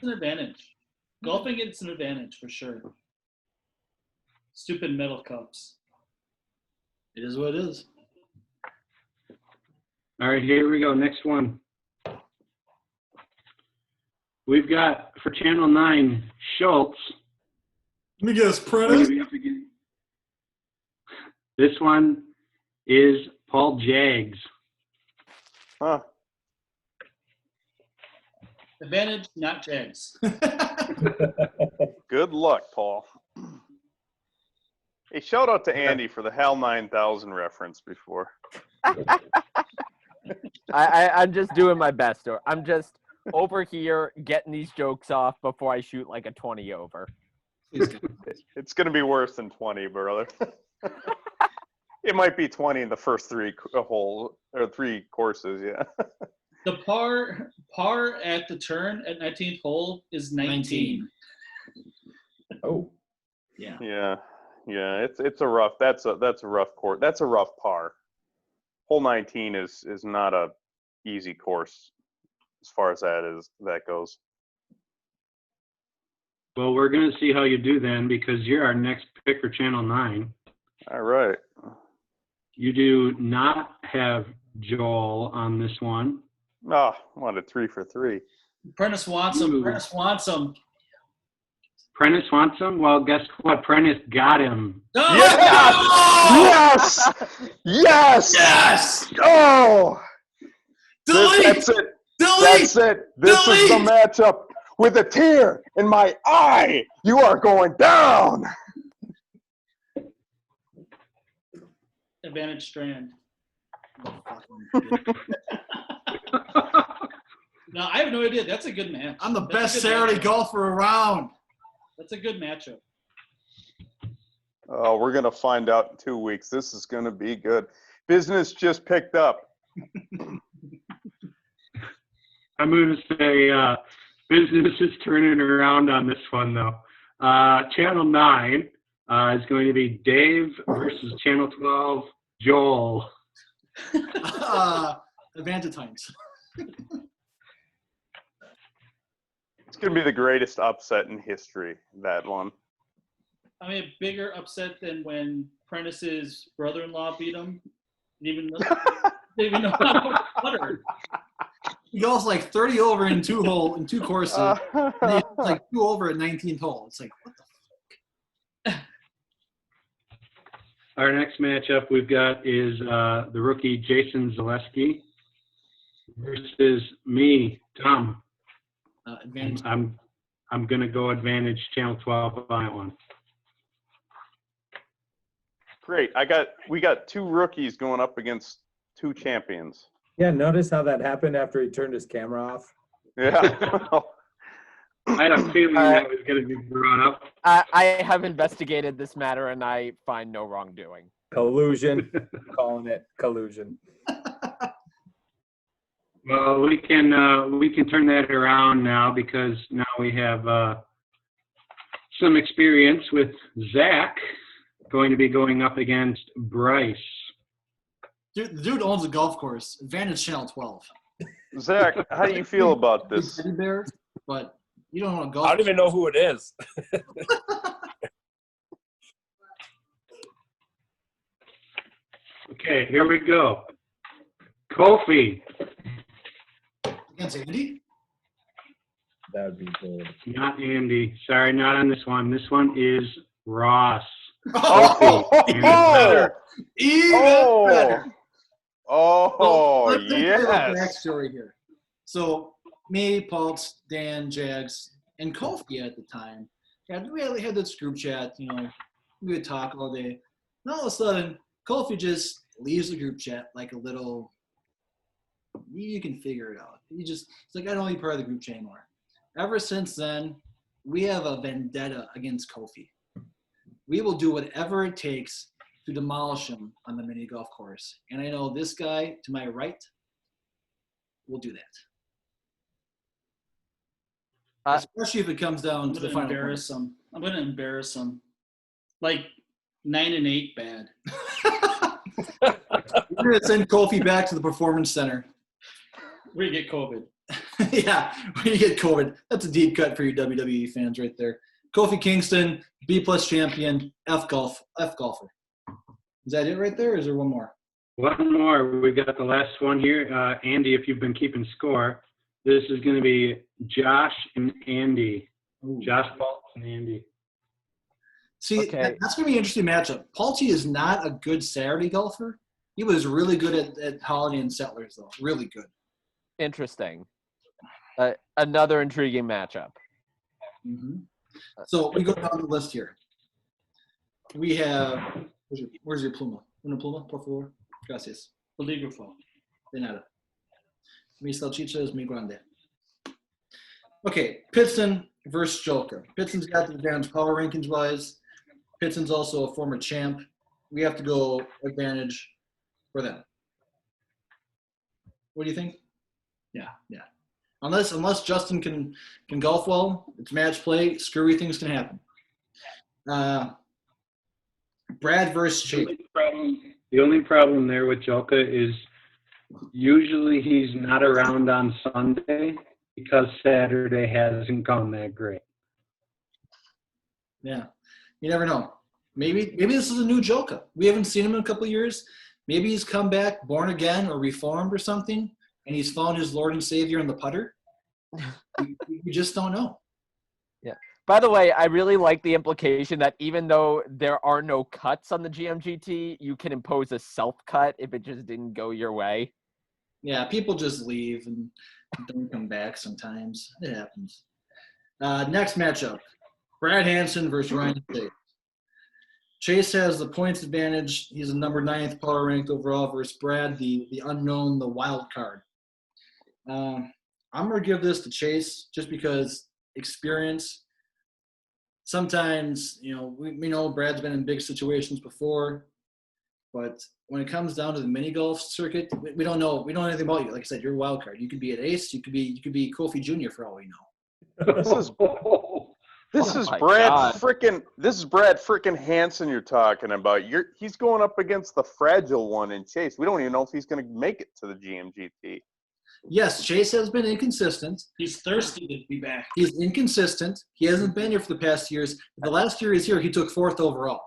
an advantage. Golfing, it's an advantage for sure. Stupid metal cups.
It is what it is.
All right, here we go. Next one. We've got, for Channel 9, Schultz.
Let me guess,
Going
Prentice.
to be up against. This one is Paul Jaggs.
Huh.
Advantage, not Jags.
Good luck, Paul. Hey, shout out to Andy for the HAL 9000 reference before.
I'm just doing my best. Or I'm just over here getting these jokes off before I shoot like a 20 over.
Please do.
It's going to be worse than 20, brother. It might be 20 in the first three courses, yeah.
The par at the turn at 19th hole is 19.
Oh,
Yeah.
Yeah. It's a rough. That's a rough course. That's a rough par. Hole 19 is not a easy course as far as that goes.
Well, we're going to see how you do then, because you're our next pick for Channel 9.
All right.
You do not have Joel on this one.
Oh, wanted 3 for 3.
Prentice wants him.
Ooh.
Prentice wants him.
Prentice wants him? Well, guess what? Prentice got him.
Oh,
Yes! Yes!
Yes!
Oh!
Delete!
That's it.
Delete!
That's it. This is the
Delete!
matchup. With a tear in my eye, you are going down.
Advantage Strand. No, I have no idea. That's a good match.
I'm the
That's a
best
good
Saturday
matchup.
golfer around.
That's a good matchup.
Oh, we're going to find out in 2 weeks. This is going to be good. Business just picked up.
I'm going to say business is turning around on this one, though. Channel 9 is going to be Dave versus Channel 12, Joel.
Advantage times.
It's going to be the greatest upset in history, that one.
I mean, a bigger upset than when Prentice's brother-in-law beat him. Didn't even know how to putter.
He goes like 30 over in two courses. And he's like 2 over at 19th hole. It's like, what the
Our next matchup we've got is the rookie Jason Zaleski versus me, Tom.
advantage?
I'm going to go advantage Channel 12 on that one.
Great. We got 2 rookies going up against 2 champions.
yeah. Notice how that happened after he turned his camera off.
Yeah.
I had a feeling that was going to be brought up.
I have investigated this matter and I find no wrongdoing.
Collusion. I'm calling it collusion.
Well, we can turn that around now, because now we have some experience with Zach going to be going up against Bryce.
The dude owns a golf course. Advantage Channel 12.
Zach, how do you feel about
Big
this?
teddy bear, but you don't own a golf
I don't even know who it is.
Okay, here we go. Kofi,
against Andy.
That would be good.
not Andy. Sorry, not on this one. This one is Ross.
Oh,
Even better. Even better.
Oh,
let's take a little
yes.
backstory here. So me, Pulse, Dan, Jags, and Kofi at the time, we had this group chat. You know, we would talk all day. And all of a sudden, Kofi just leaves the group chat like a little. You can figure it out. It's like, I don't want to be part of the group chat anymore. Ever since then, we have a vendetta against Kofi. We will do whatever it takes to demolish him on the mini golf course. And I know this guy to my right will do that. Especially if it comes down to the final.
Embarrass him. I'm going to embarrass him. Like 9 and 8 bad.
We're going to send Kofi back to the Performance Center.
We get COVID.
Yeah, when you get COVID. That's a deep cut for you WWE fans right there. Kofi Kingston, B+ champion, F golfer. Is that it right there, or is there one more?
One more. We got the last one here. Andy, if you've been keeping score, this is going to be Josh and Andy.
Ooh.
Josh Baltz and Andy.
See,
Okay.
that's going to be an interesting matchup. Palti is not a good Saturday golfer. He was really good at Holiday and Settlers, though. Really good.
Interesting. Another intriguing matchup.
Mm-hmm. So we go down the list here. We have – where's your pluma? Una pluma, por favor? Gracias.
Calligrapher.
De nada. Mi salchichas, mi grande. Okay, Pitson versus Joker. Pitson's got the advantage power rankings wise. Pitson's also a former champ. We have to go advantage for them. What do you think? Yeah. Unless Justin can golf well, it's match play. Screwy things can happen. Brad versus Chase.
The only problem there with Joka is usually he's not around on Sunday because Saturday hasn't gone that great.
Yeah, you never know. Maybe this is a new Joka. We haven't seen him in a couple of years. Maybe he's come back, born again, or reformed or something, and he's found his Lord and Savior in the putter. We just don't know.
Yeah. By the way, I really like the implication that even though there are no cuts on the GMGT, you can impose a self-cut if it just didn't go your way.
Yeah, people just leave and don't come back sometimes. It happens. Next matchup, Brad Hansen versus Ryan Chase. Chase has the points advantage. He's a number 9th power ranked overall versus Brad, the unknown, the wild card. I'm going to give this to Chase just because experience. Sometimes, we know Brad's been in big situations before, but when it comes down to the mini golf circuit, we don't know anything about you. Like I said, you're a wild card. You could be an ace. You could be Kofi Jr. for all we know.
This is
my
Brad
God.
frickin' Hansen you're talking about. He's going up against the fragile one in Chase. We don't even know if he's going to make it to the GMGT.
Yes, Chase has been inconsistent.
He's thirsty to be back.
He's inconsistent. He hasn't been here for the past years. The last year he's here, he took 4th overall.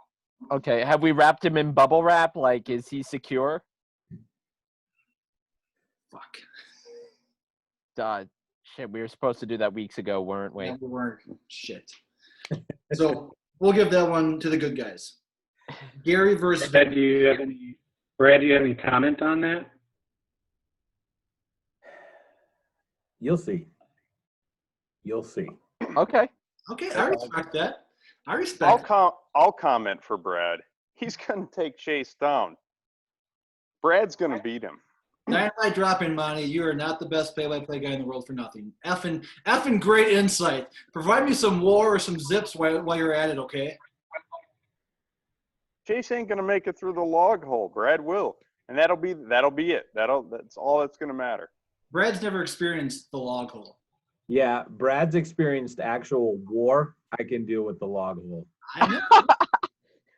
Okay, have we wrapped him in bubble wrap? Like, is he secure?
Fuck.
Shit, we were supposed to do that weeks ago, weren't we?
Yeah, we weren't. Shit. So we'll give that one to the good guys. Gary versus
Brad, do you have any comment on that?
You'll see.
Okay.
Okay, I respect that. I respect it.
I'll comment for Brad. He's going to take Chase down. Brad's going to beat him.
Dynamite drop-in, Monty. You are not the best play-by-play guy in the world for nothing. Effing great insight. Provide me some war or some zips while you're at it, okay?
Chase ain't going to make it through the log hole. Brad will. And that'll be it. That's all that's going to matter.
Brad's never experienced the log hole.
Yeah, Brad's experienced actual war. I can deal with the log hole.
I know.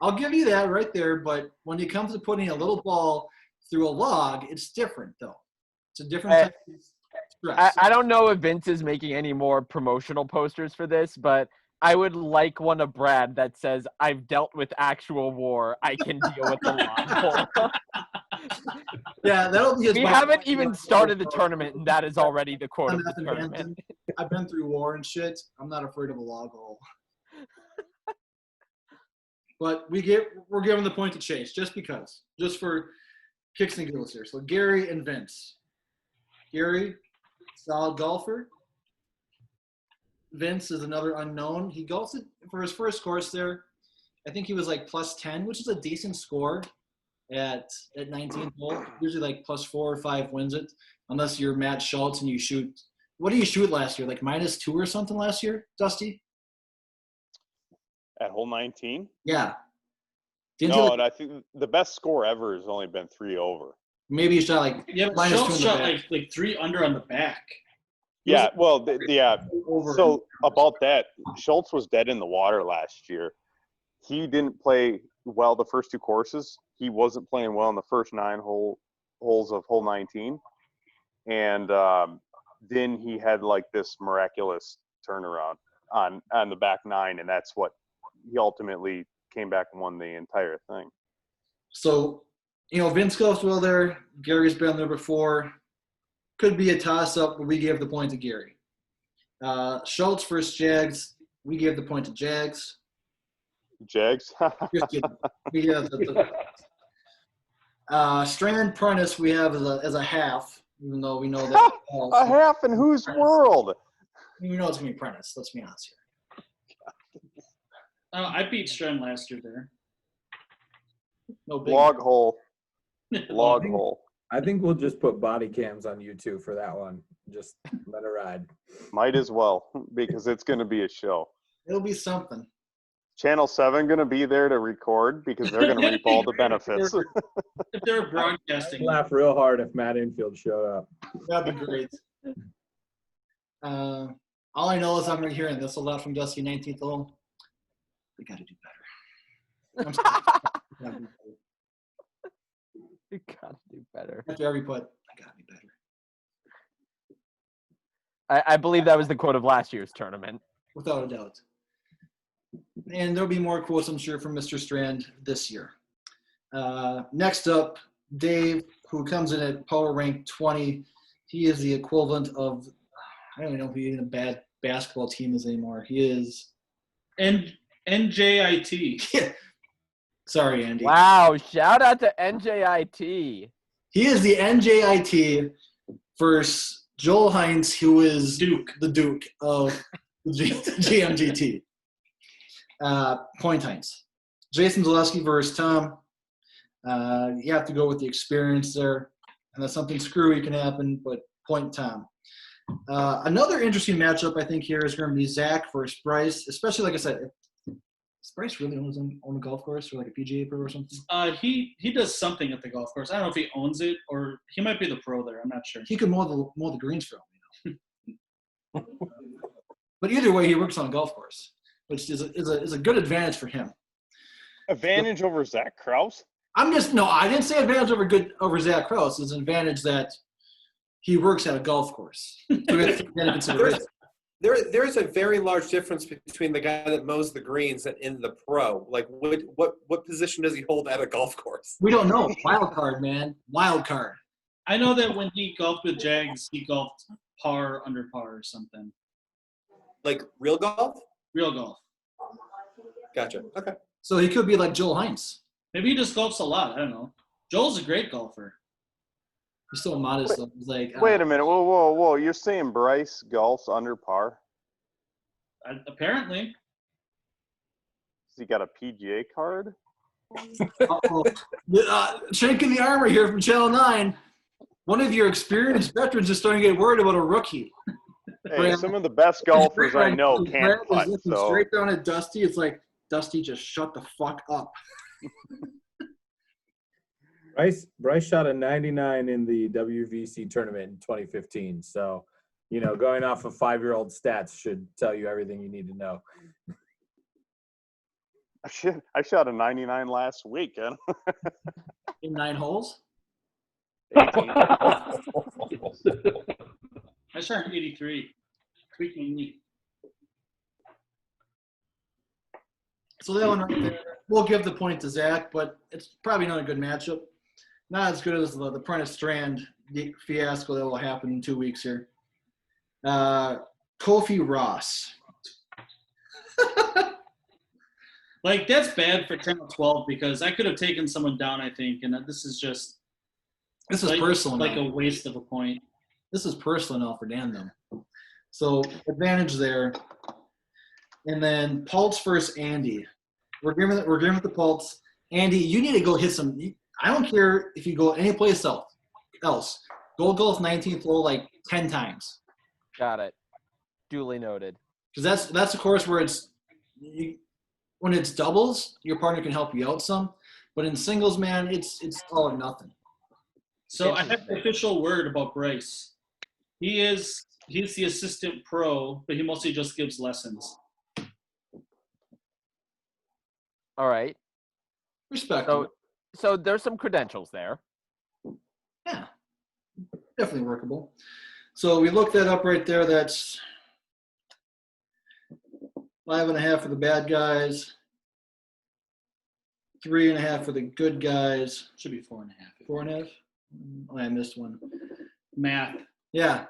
I'll give you that right there, but when it comes to putting a little ball through a log, it's different, though. It's a different type of stress.
I don't know if Vince is making any more promotional posters for this, but I would like one of Brad that says, "I've dealt with actual war. I can deal with the log hole."
Yeah, that'll be his.
We haven't even started the tournament, and that is already the quote of the tournament.
I've been through war and shit. I'm not afraid of a log hole. But we're giving the point to Chase just because, just for kicks and giggles here. So Gary and Vince. Gary, solid golfer. Vince is another unknown. He golfs it for his first course there. I think he was like +10, which is a decent score at 19 hole. Usually like +4 or 5 wins it, unless you're Matt Schultz and you shoot. What did you shoot last year? Like -2 or something last year, Dusty?
At hole 19?
Yeah.
And I think the best score ever has only been 3 over.
Maybe you shot like
Yeah, but
-2
Schultz
in the
shot
back.
like 3 under on the back.
Yeah, well, yeah.
Over.
So about that, Schultz was dead in the water last year. He didn't play well the first 2 courses. He wasn't playing well in the first 9 holes of hole 19. And then he had like this miraculous turnaround on the back 9, and that's what he ultimately came back and won the entire thing.
So, Vince golfs well there. Gary's been there before. Could be a toss-up, but we gave the point to Gary. Schultz versus Jags. We gave the point to Jags.
Jags?
Just kidding. Strand Prentice we have as a half, even though we know that.
A half in whose world?
We know it's going to be Prentice. Let's be honest here.
I beat Strand last year there.
No big
Log hole. Log hole.
I think we'll just put body cams on you two for that one. Just let it ride.
Might as well, because it's going to be a show.
It'll be something.
Channel 7 going to be there to record because they're going to reap all the benefits.
If they're broadcasting,
Laugh real hard if Matt Infield showed up.
That'd be great. All I know is I'm hearing this a lot from Dusty 19th hole. We got to do better. I'm sorry. We gotta do better.
You gotta do better.
After every putt, I got to be better.
I believe that was the quote of last year's tournament.
Without a doubt. And there'll be more quotes, I'm sure, from Mr. Strand this year. Next up, Dave, who comes in at power rank 20. He is the equivalent of, I don't even know if he's in a bad basketball team is anymore. He is
NJIT.
Sorry, Andy.
Wow, shout out to NJIT.
He is the NJIT versus Joel Hines, who is the Duke of the GMGT. Point Hines. Jason Zaleski versus Tom. You have to go with the experience there. Unless something screwy can happen, but point Tom. Another interesting matchup I think here is going to be Zach versus Bryce, especially like I said, does Bryce really own a golf course or like a PGA pro or something?
He does something at the golf course. I don't know if he owns it or he might be the pro there. I'm not sure.
He could mow the greens for him, you know. But either way, he works on a golf course, which is a good advantage for him.
Advantage over Zach Krause?
I didn't say advantage over Zach Krause. It's an advantage that he works at a golf course. So we have to take that into consideration.
There's a very large difference between the guy that mows the greens and in the pro. Like, what position does he hold at a golf course?
We don't know. Wild card, man. Wild card.
I know that when he golfed with Jags, he golfed par, under par, or something.
Like real golf?
Real golf.
Gotcha. Okay.
So he could be like Joel Hines.
Maybe he just golfs a lot. I don't know. Joel's a great golfer.
He's so modest, though. He's like,
Wait a minute. Whoa. You're saying Bryce golfs under par?
Apparently.
Has he got a PGA card?
Chink in the armor here from Channel 9. One of your experienced veterans is starting to get worried about a rookie.
Hey, some of the best golfers I know can't putt.
Looking
So
straight down at Dusty. It's like, Dusty, just shut the fuck up.
Bryce shot a 99 in the WVC tournament in 2015. So, going off of 5-year-old stats should tell you everything you need to know.
I shot a 99 last week.
In 9 holes?
I shot an 83. Freaking neat.
So that one right there, we'll give the point to Zach, but it's probably not a good matchup. Not as good as the Prentice Strand fiasco that will happen in 2 weeks here. Kofi Ross.
Like, that's bad for 10 or 12 because I could have taken someone down, I think, and this is just
personal.
Like
now.
a waste of a point.
This is personal now for Dan, though. So advantage there. And then Pulse versus Andy. We're giving it the Pulse. Andy, you need to go hit some. I don't care if you go anyplace else. Go golf 19th hole like 10 times.
Got it. Duly noted.
Because that's a course where when it's doubles, your partner can help you out some. But in singles, man, it's all or nothing.
So I have the official word about Bryce. He's the assistant pro, but he mostly just gives lessons.
All right.
Respectable.
So there's some credentials there.
Yeah, definitely workable. So we looked that up right there. That's 5.5 for the bad guys, 3.5 for the good guys.
Should be 4.5.
4.5? Oh, I missed one.
Math.
Yeah,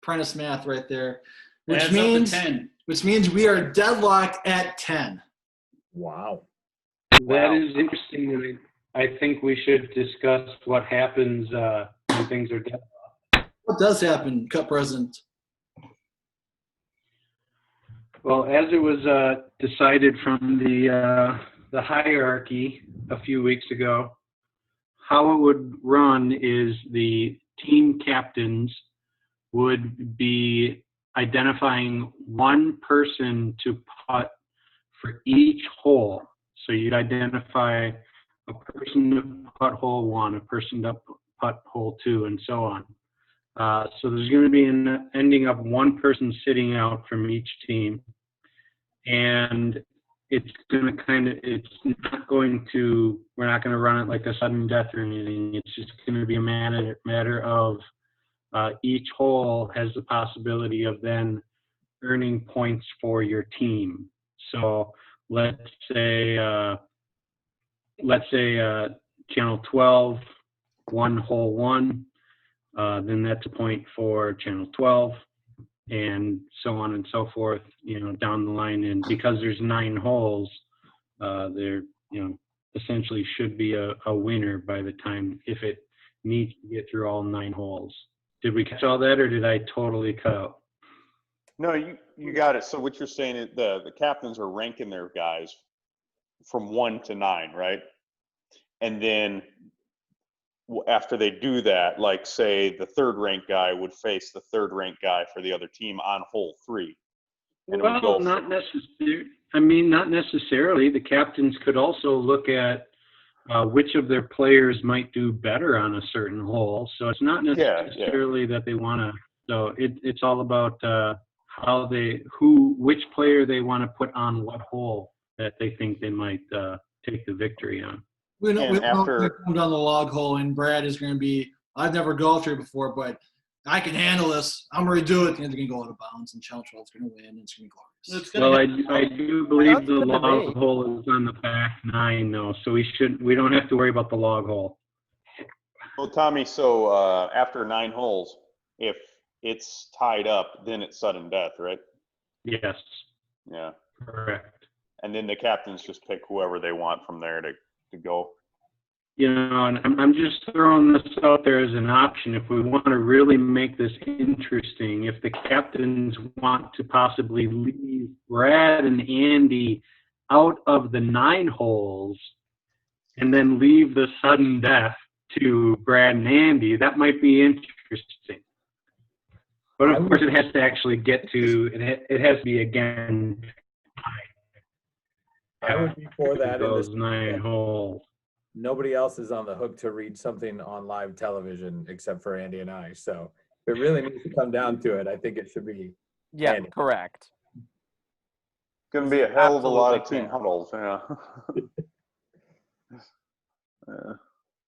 Prentice math right there.
Adds up to 10.
Which means we are deadlocked at 10.
Wow.
That is interesting. And I think we should discuss what happens when things are done.
What does happen, Cup President?
Well, as it was decided from the hierarchy a few weeks ago, how it would run is the team captains would be identifying one person to putt for each hole. So you'd identify a person to putt hole 1, a person to putt hole 2, and so on. So there's going to be ending up one person sitting out from each team, and it's going to it's not going to, we're not going to run it like a sudden death or anything. It's just going to be a matter of each hole has the possibility of then earning points for your team. So let's say channel 12 won hole 1, then that's a point for channel 12, and so on and so forth, down the line. And because there's 9 holes, there, essentially should be a winner by the time, if it needs to get through all 9 holes. Did we catch all that, or did I totally cut out?
No, you got it. So what you're saying is the captains are ranking their guys from 1 to 9, right? And then after they do that, like say the third ranked guy would face the third ranked guy for the other team on hole 3. And it would go
Not necessarily. Not necessarily. The captains could also look at which of their players might do better on a certain hole. So it's not necessarily that they want to. So it's all about which player they want to put on what hole that they think they might take the victory on.
We don't come down the log hole, and Brad is going to be, I've never golfed here before, but I can handle this. I'm going to do it. And they're going to go out of bounds, and Channel 12 is going to win, and it's going to be glorious.
Well, I do believe the log hole is on the back 9, though, so we don't have to worry about the log hole.
Well, Tommy, so after 9 holes, if it's tied up, then it's sudden death, right?
Yes.
Yeah.
Correct.
And then the captains just pick whoever they want from there to go.
And I'm just throwing this out there as an option. If we want to really make this interesting, if the captains want to possibly leave Brad and Andy out of the 9 holes and then leave the sudden death to Brad and Andy, that might be interesting. But of course, it has to actually get to, it has to be again.
I would be for that.
Those 9 holes.
Nobody else is on the hook to read something on live television except for Andy and I. So if it really needs to come down to it, I think it should be Andy.
Correct.
It's going to be a hell of a lot of team huddles. Yeah.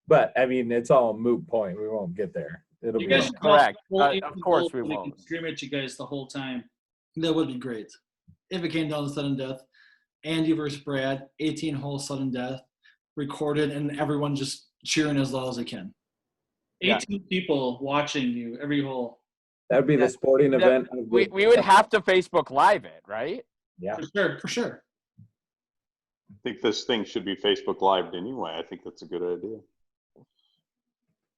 But I mean, it's all a moot point. We won't get there. It'll
You
be
guys
correct.
Of
course we
can
won't.
stream at you guys the whole time.
That would be great. If it came down to sudden death, Andy versus Brad, 18-hole sudden death, recorded, and everyone just cheering as loud as they can.
18 people watching you every hole.
That would be the sporting event.
We would have to Facebook Live it, right?
Yeah.
For sure.
I think this thing should be Facebook Live anyway. I think that's a good idea.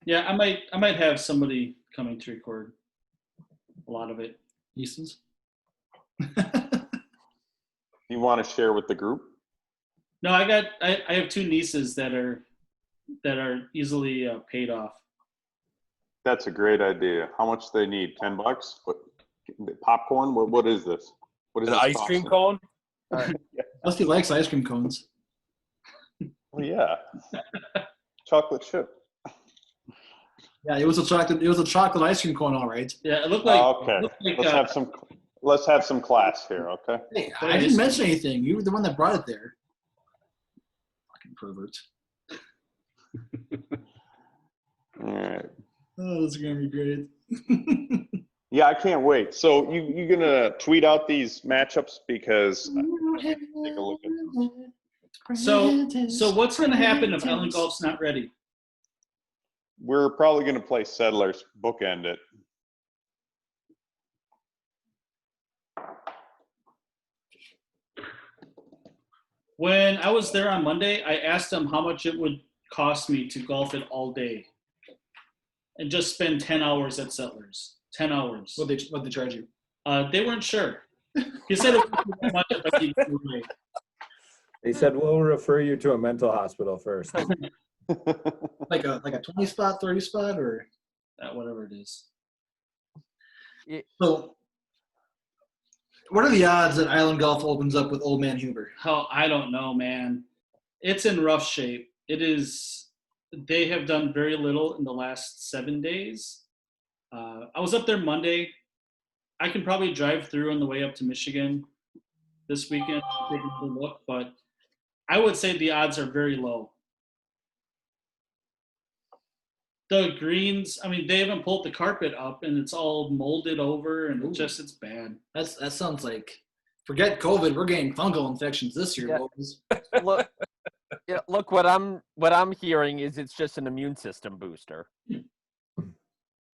Yeah, I might have somebody coming to record a lot of it.
Easton's.
You want to share with the group?
No, I have 2 nieces that are easily paid off.
That's a great idea. How much do they need? $10? What, popcorn? What is this? What is
An
this
ice cream
costing?
cone?
Dusty likes ice cream cones.
Well, yeah. Chocolate chip.
Yeah, it was a chocolate ice cream cone, all right.
Yeah, it looked like.
Okay. Let's have some class here, okay?
Hey, I didn't mention anything. You were the one that brought it there. Fucking pervert.
All right.
Oh, this is gonna be great.
Yeah, I can't wait. So you gonna tweet out these matchups because I take a look at them.
So what's gonna happen if Ellen Golf's not ready?
We're probably gonna play Settlers, bookend it.
When I was there on Monday, I asked them how much it would cost me to golf it all day and just spend 10 hours at Settlers. 10 hours.
What they charge you?
They weren't sure. He said it wasn't that much if I keep it away.
They said we'll refer you to a mental hospital first.
Like a 20 spot, 30 spot, or
Whatever it is.
so. What are the odds that Island Golf opens up with Old Man Huber?
Oh, I don't know, man. It's in rough shape. It is. They have done very little in the last 7 days. I was up there Monday. I can probably drive through on the way up to Michigan this weekend to take a look, but I would say the odds are very low. The greens, I mean, they haven't pulled the carpet up and it's all molded over and it's bad.
That sounds like, forget COVID, we're getting fungal infections this year,
Yeah.
boys.
Look, what I'm hearing is it's just an immune system booster.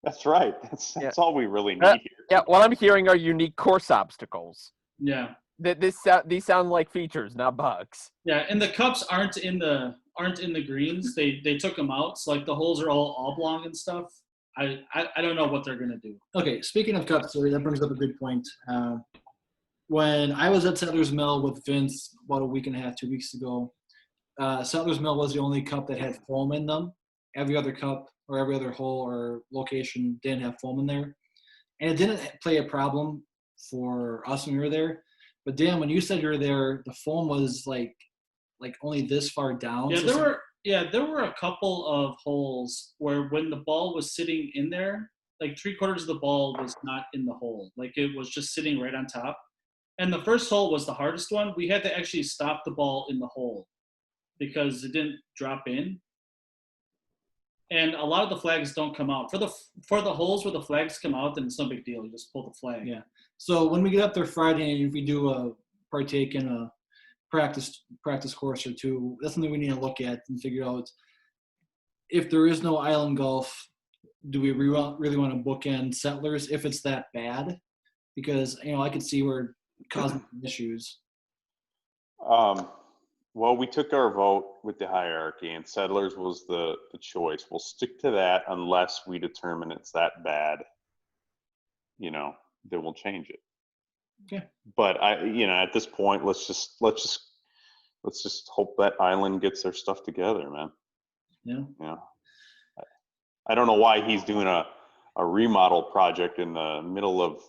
That's right. That's all we really need here.
Yeah, what I'm hearing are unique course obstacles.
Yeah.
These sound like features, not bugs.
Yeah, and the cups aren't in the greens. They took them out, so like the holes are all oblong and stuff. I don't know what they're gonna do.
Okay, speaking of cups, that brings up a good point. When I was at Settlers Mill with Vince about a week and a half, 2 weeks ago, Settlers Mill was the only cup that had foam in them. Every other cup or every other hole or location didn't have foam in there. And it didn't play a problem for us when we were there. But Dan, when you said you were there, the foam was like only this far down.
Yeah, there were a couple of holes where when the ball was sitting in there, like 3/4 of the ball was not in the hole. Like it was just sitting right on top. And the first hole was the hardest one. We had to actually stop the ball in the hole because it didn't drop in. And a lot of the flags don't come out. For the holes where the flags come out, then it's no big deal. You just pull the flag.
Yeah. So when we get up there Friday and if we do partake in a practice course or two, that's something we need to look at and figure out. If there is no Island Golf, do we really want to bookend Settlers if it's that bad? Because I could see where it causing issues.
Well, we took our vote with the hierarchy, and Settlers was the choice. We'll stick to that unless we determine it's that bad. Then we'll change it.
Okay.
But at this point, let's just hope that Island gets their stuff together, man.
Yeah.
I don't know why he's doing a remodel project in the middle of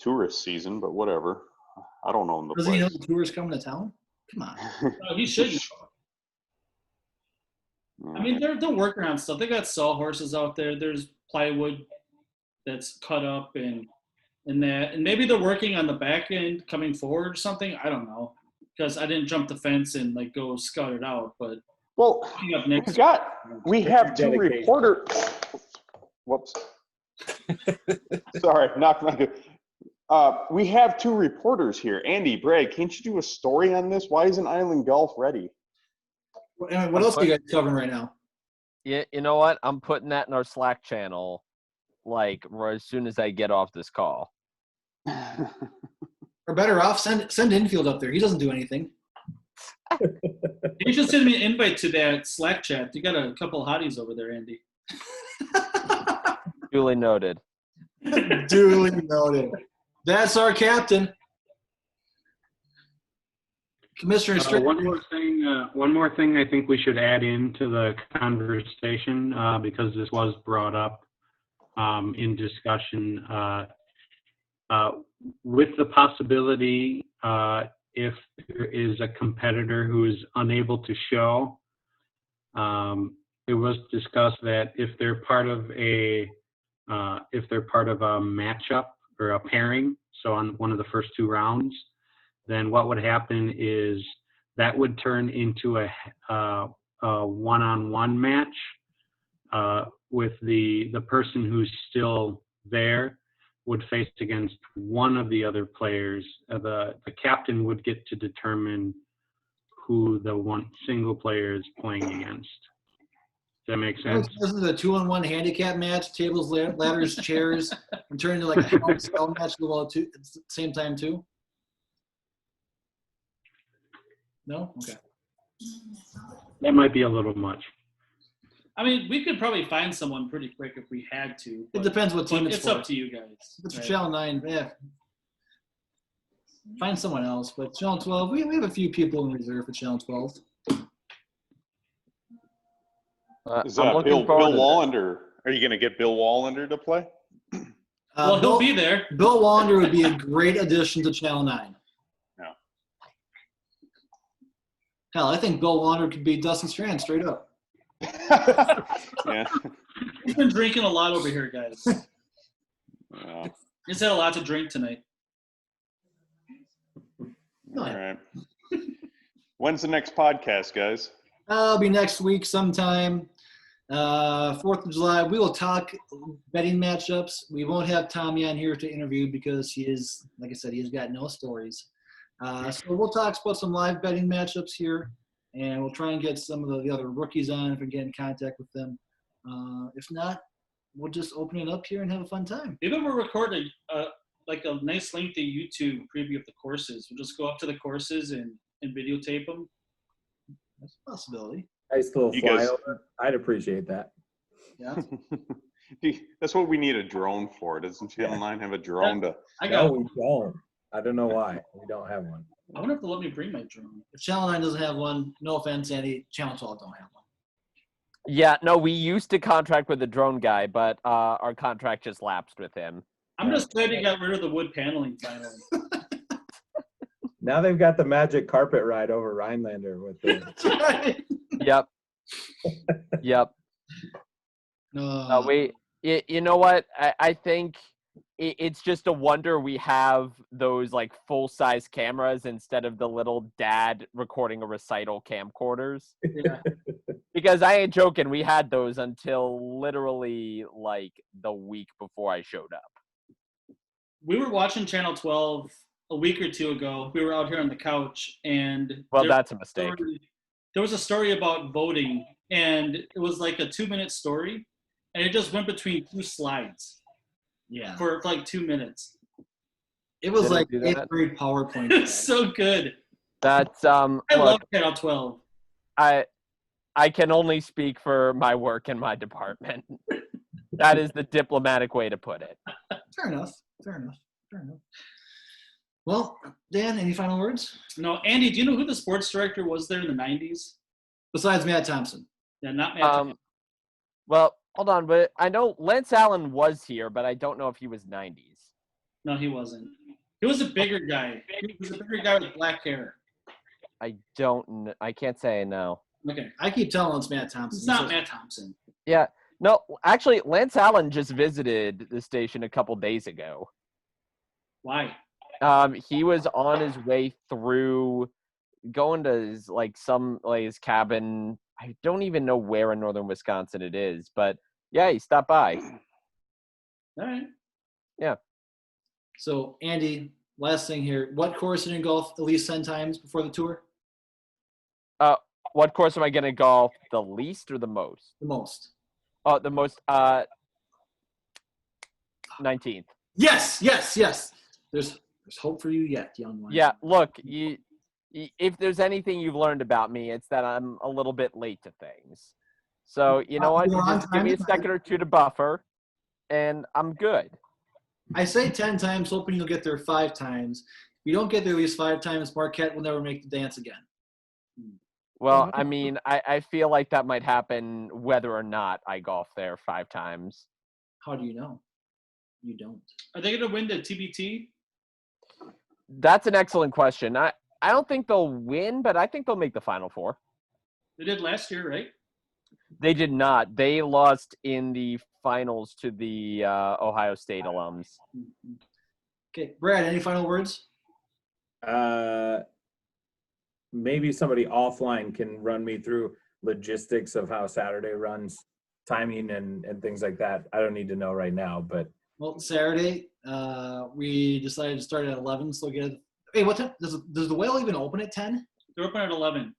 tourist season, but whatever. I don't own the
Does
place.
he know the tourists coming to town? Come on.
He shouldn't. I mean, they're working on stuff. They got sawhorses out there. There's plywood that's cut up and that, and maybe they're working on the back end coming forward or something. I don't know because I didn't jump the fence and go scout it out. But
well, we have two reporters. Whoops. Sorry, knock my good. We have two reporters here. Andy, Brad, can't you do a story on this? Why isn't Island Golf ready?
What else are you guys covering right now?
Yeah, you know what? I'm putting that in our Slack channel, right as soon as I get off this call.
Or better off, send Infield up there. He doesn't do anything.
You should send me an invite to that Slack chat. You got a couple of hotties over there, Andy.
Duly noted.
Duly noted. That's our captain. Commissioner
one more thing I think we should add into the conversation because this was brought up in discussion with the possibility if there is a competitor who is unable to show. It was discussed that if they're part of a matchup or a pairing, so on one of the first two rounds, then what would happen is that would turn into a one-on-one match with the person who's still there would face against one of the other players. The captain would get to determine who the one single player is playing against. Does that make sense?
This is a 2-on-1 handicap match, tables, ladders, chairs, and turn into like a house spell match at the same time too? No? Okay.
That might be a little much.
I mean, we could probably find someone pretty quick if we had to.
It depends what team it's for.
It's up to you guys.
If it's for Channel 9, yeah. find someone else. But Channel 12, we have a few people in reserve for Channel 12.
Is
I'm looking
Bill
forward to this.
Wallander? Are you going to get Bill Wallander to play?
Well, he'll be there.
Bill Wallander would be a great addition to Channel 9.
Yeah.
Hell, I think Bill Wallander could be Dustin Strand straight up.
Yeah.
He's been drinking a lot over here, guys.
Yeah.
He's had a lot to drink tonight.
All right. When's the next podcast, guys?
It'll be next week sometime. 4th of July. We will talk betting matchups. We won't have Tommy on here to interview because he is, like I said, he's got no stories. So we'll talk about some live betting matchups here, and we'll try and get some of the other rookies on if we get in contact with them. If not, we'll just open it up here and have a fun time.
Maybe we'll record a nice lengthy YouTube preview of the courses. We'll just go up to the courses and videotape them.
That's a possibility.
Nice little
You guys-
flyover. I'd appreciate that.
Yeah.
That's what we need a drone for. Doesn't Channel 9 have a drone to?
I got.
No, we don't. I don't know why. We don't have one.
I wonder if they'll let me bring my drone.
If Channel 9 doesn't have one, no offense, Andy, Channel 12 don't have one.
Yeah, no, we used to contract with the drone guy, but our contract just lapsed with him.
I'm just glad they got rid of the wood paneling finally.
Now they've got the magic carpet ride over Rhinelander with the
That's right.
Yep. Yep. You know what? I think it's just a wonder we have those like full-size cameras instead of the little dad recording a recital camcorders.
Yeah.
Because I ain't joking, we had those until literally like the week before I showed up.
We were watching Channel 12 a week or two ago. We were out here on the couch, and
Well, that's a mistake.
There was a story about voting, and it was like a 2-minute story, and it just went between 2 slides
Yeah.
for like 2 minutes.
It was
Did it
like
do that?
8th grade PowerPoint.
It was so good.
That's
I
look,
love Channel 12.
I can only speak for my work in my department. That is the diplomatic way to put it.
Fair enough. Well, Dan, any final words?
No, Andy, do you know who the sports director was there in the 90s?
Besides Matt Thompson.
Yeah, not Matt.
Well, hold on, but I know Lance Allen was here, but I don't know if he was 90s.
No, he wasn't. He was a bigger guy. He was a bigger guy with black hair.
I can't say I know.
Okay.
I keep telling it's Matt Thompson.
It's not Matt Thompson.
Yeah. No, actually, Lance Allen just visited the station a couple days ago.
Why?
He was on his way through, going to his, his cabin. I don't even know where in northern Wisconsin it is, but yeah, he stopped by.
All right.
Yeah.
So, Andy, last thing here. What course did you golf at least 10 times before the tour?
What course am I going to golf the least or the most?
The most.
Oh, the most, 19th.
Yes. There's hope for you yet, young one.
Yeah, look, if there's anything you've learned about me, it's that I'm a little bit late to things. So, you know what?
You're on
Just give me a
time.
second or two to buffer, and I'm good.
I say 10 times, hoping you'll get there 5 times. If you don't get there at least 5 times, Marquette will never make the dance again.
Well, I mean, I feel like that might happen whether or not I golf there 5 times.
How do you know? You don't.
Are they going to win the TBT?
That's an excellent question. I don't think they'll win, but I think they'll make the Final Four.
They did last year, right?
They did not. They lost in the finals to the Ohio State alums.
Okay, Brad, any final words?
Maybe somebody offline can run me through logistics of how Saturday runs, timing and things like that. I don't need to know right now, but
Well, Saturday, we decided to start at 11, so get. Hey, what time does the Whale even open at 10?
They're open at 11.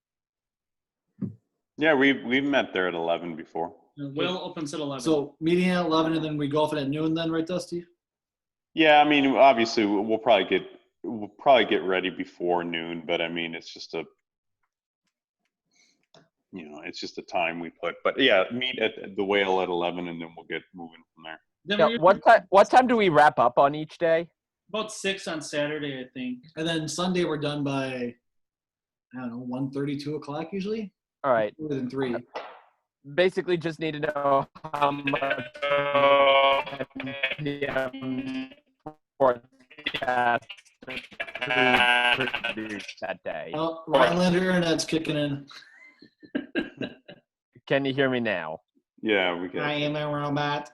Yeah, we've met there at 11 before.
The Whale opens at 11.
So meeting at 11, and then we golf it at noon. Then, right, Dusty?
Yeah, I mean, obviously we'll probably get ready before noon, but I mean, it's just it's just a time we put. But yeah, meet at the Whale at 11, and then we'll get moving from there.
Then
Yeah, what time do we wrap up on each day?
About 6 on Saturday, I think.
And then Sunday we're done by, I don't know, 1:30, 2 o'clock usually.
All right.
More than 3.
Basically, just need to know how much forecast produced that day.
Oh, Ryland, your internet's kicking in.
Can you hear me now?
Yeah, we
I
can.
am a robot.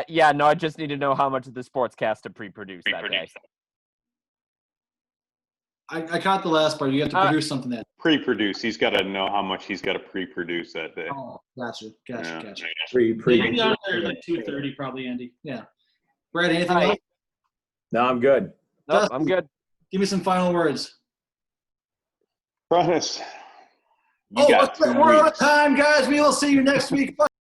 Yeah, no, I just need to know how much of the sportscaster pre-produced that day.
I caught the last part. You have to produce something that.
Pre-produce. He's got to know how much he's got to pre-produce that day.
Oh, gotcha.
Yeah.
Pre.
Maybe be on there like 2:30, probably, Andy.
Yeah. Brad, anything
All right.
else?
No, I'm good.
Nope, I'm good.
Give me some final words.
Prentice,
We're out of time, guys. We will see you next week.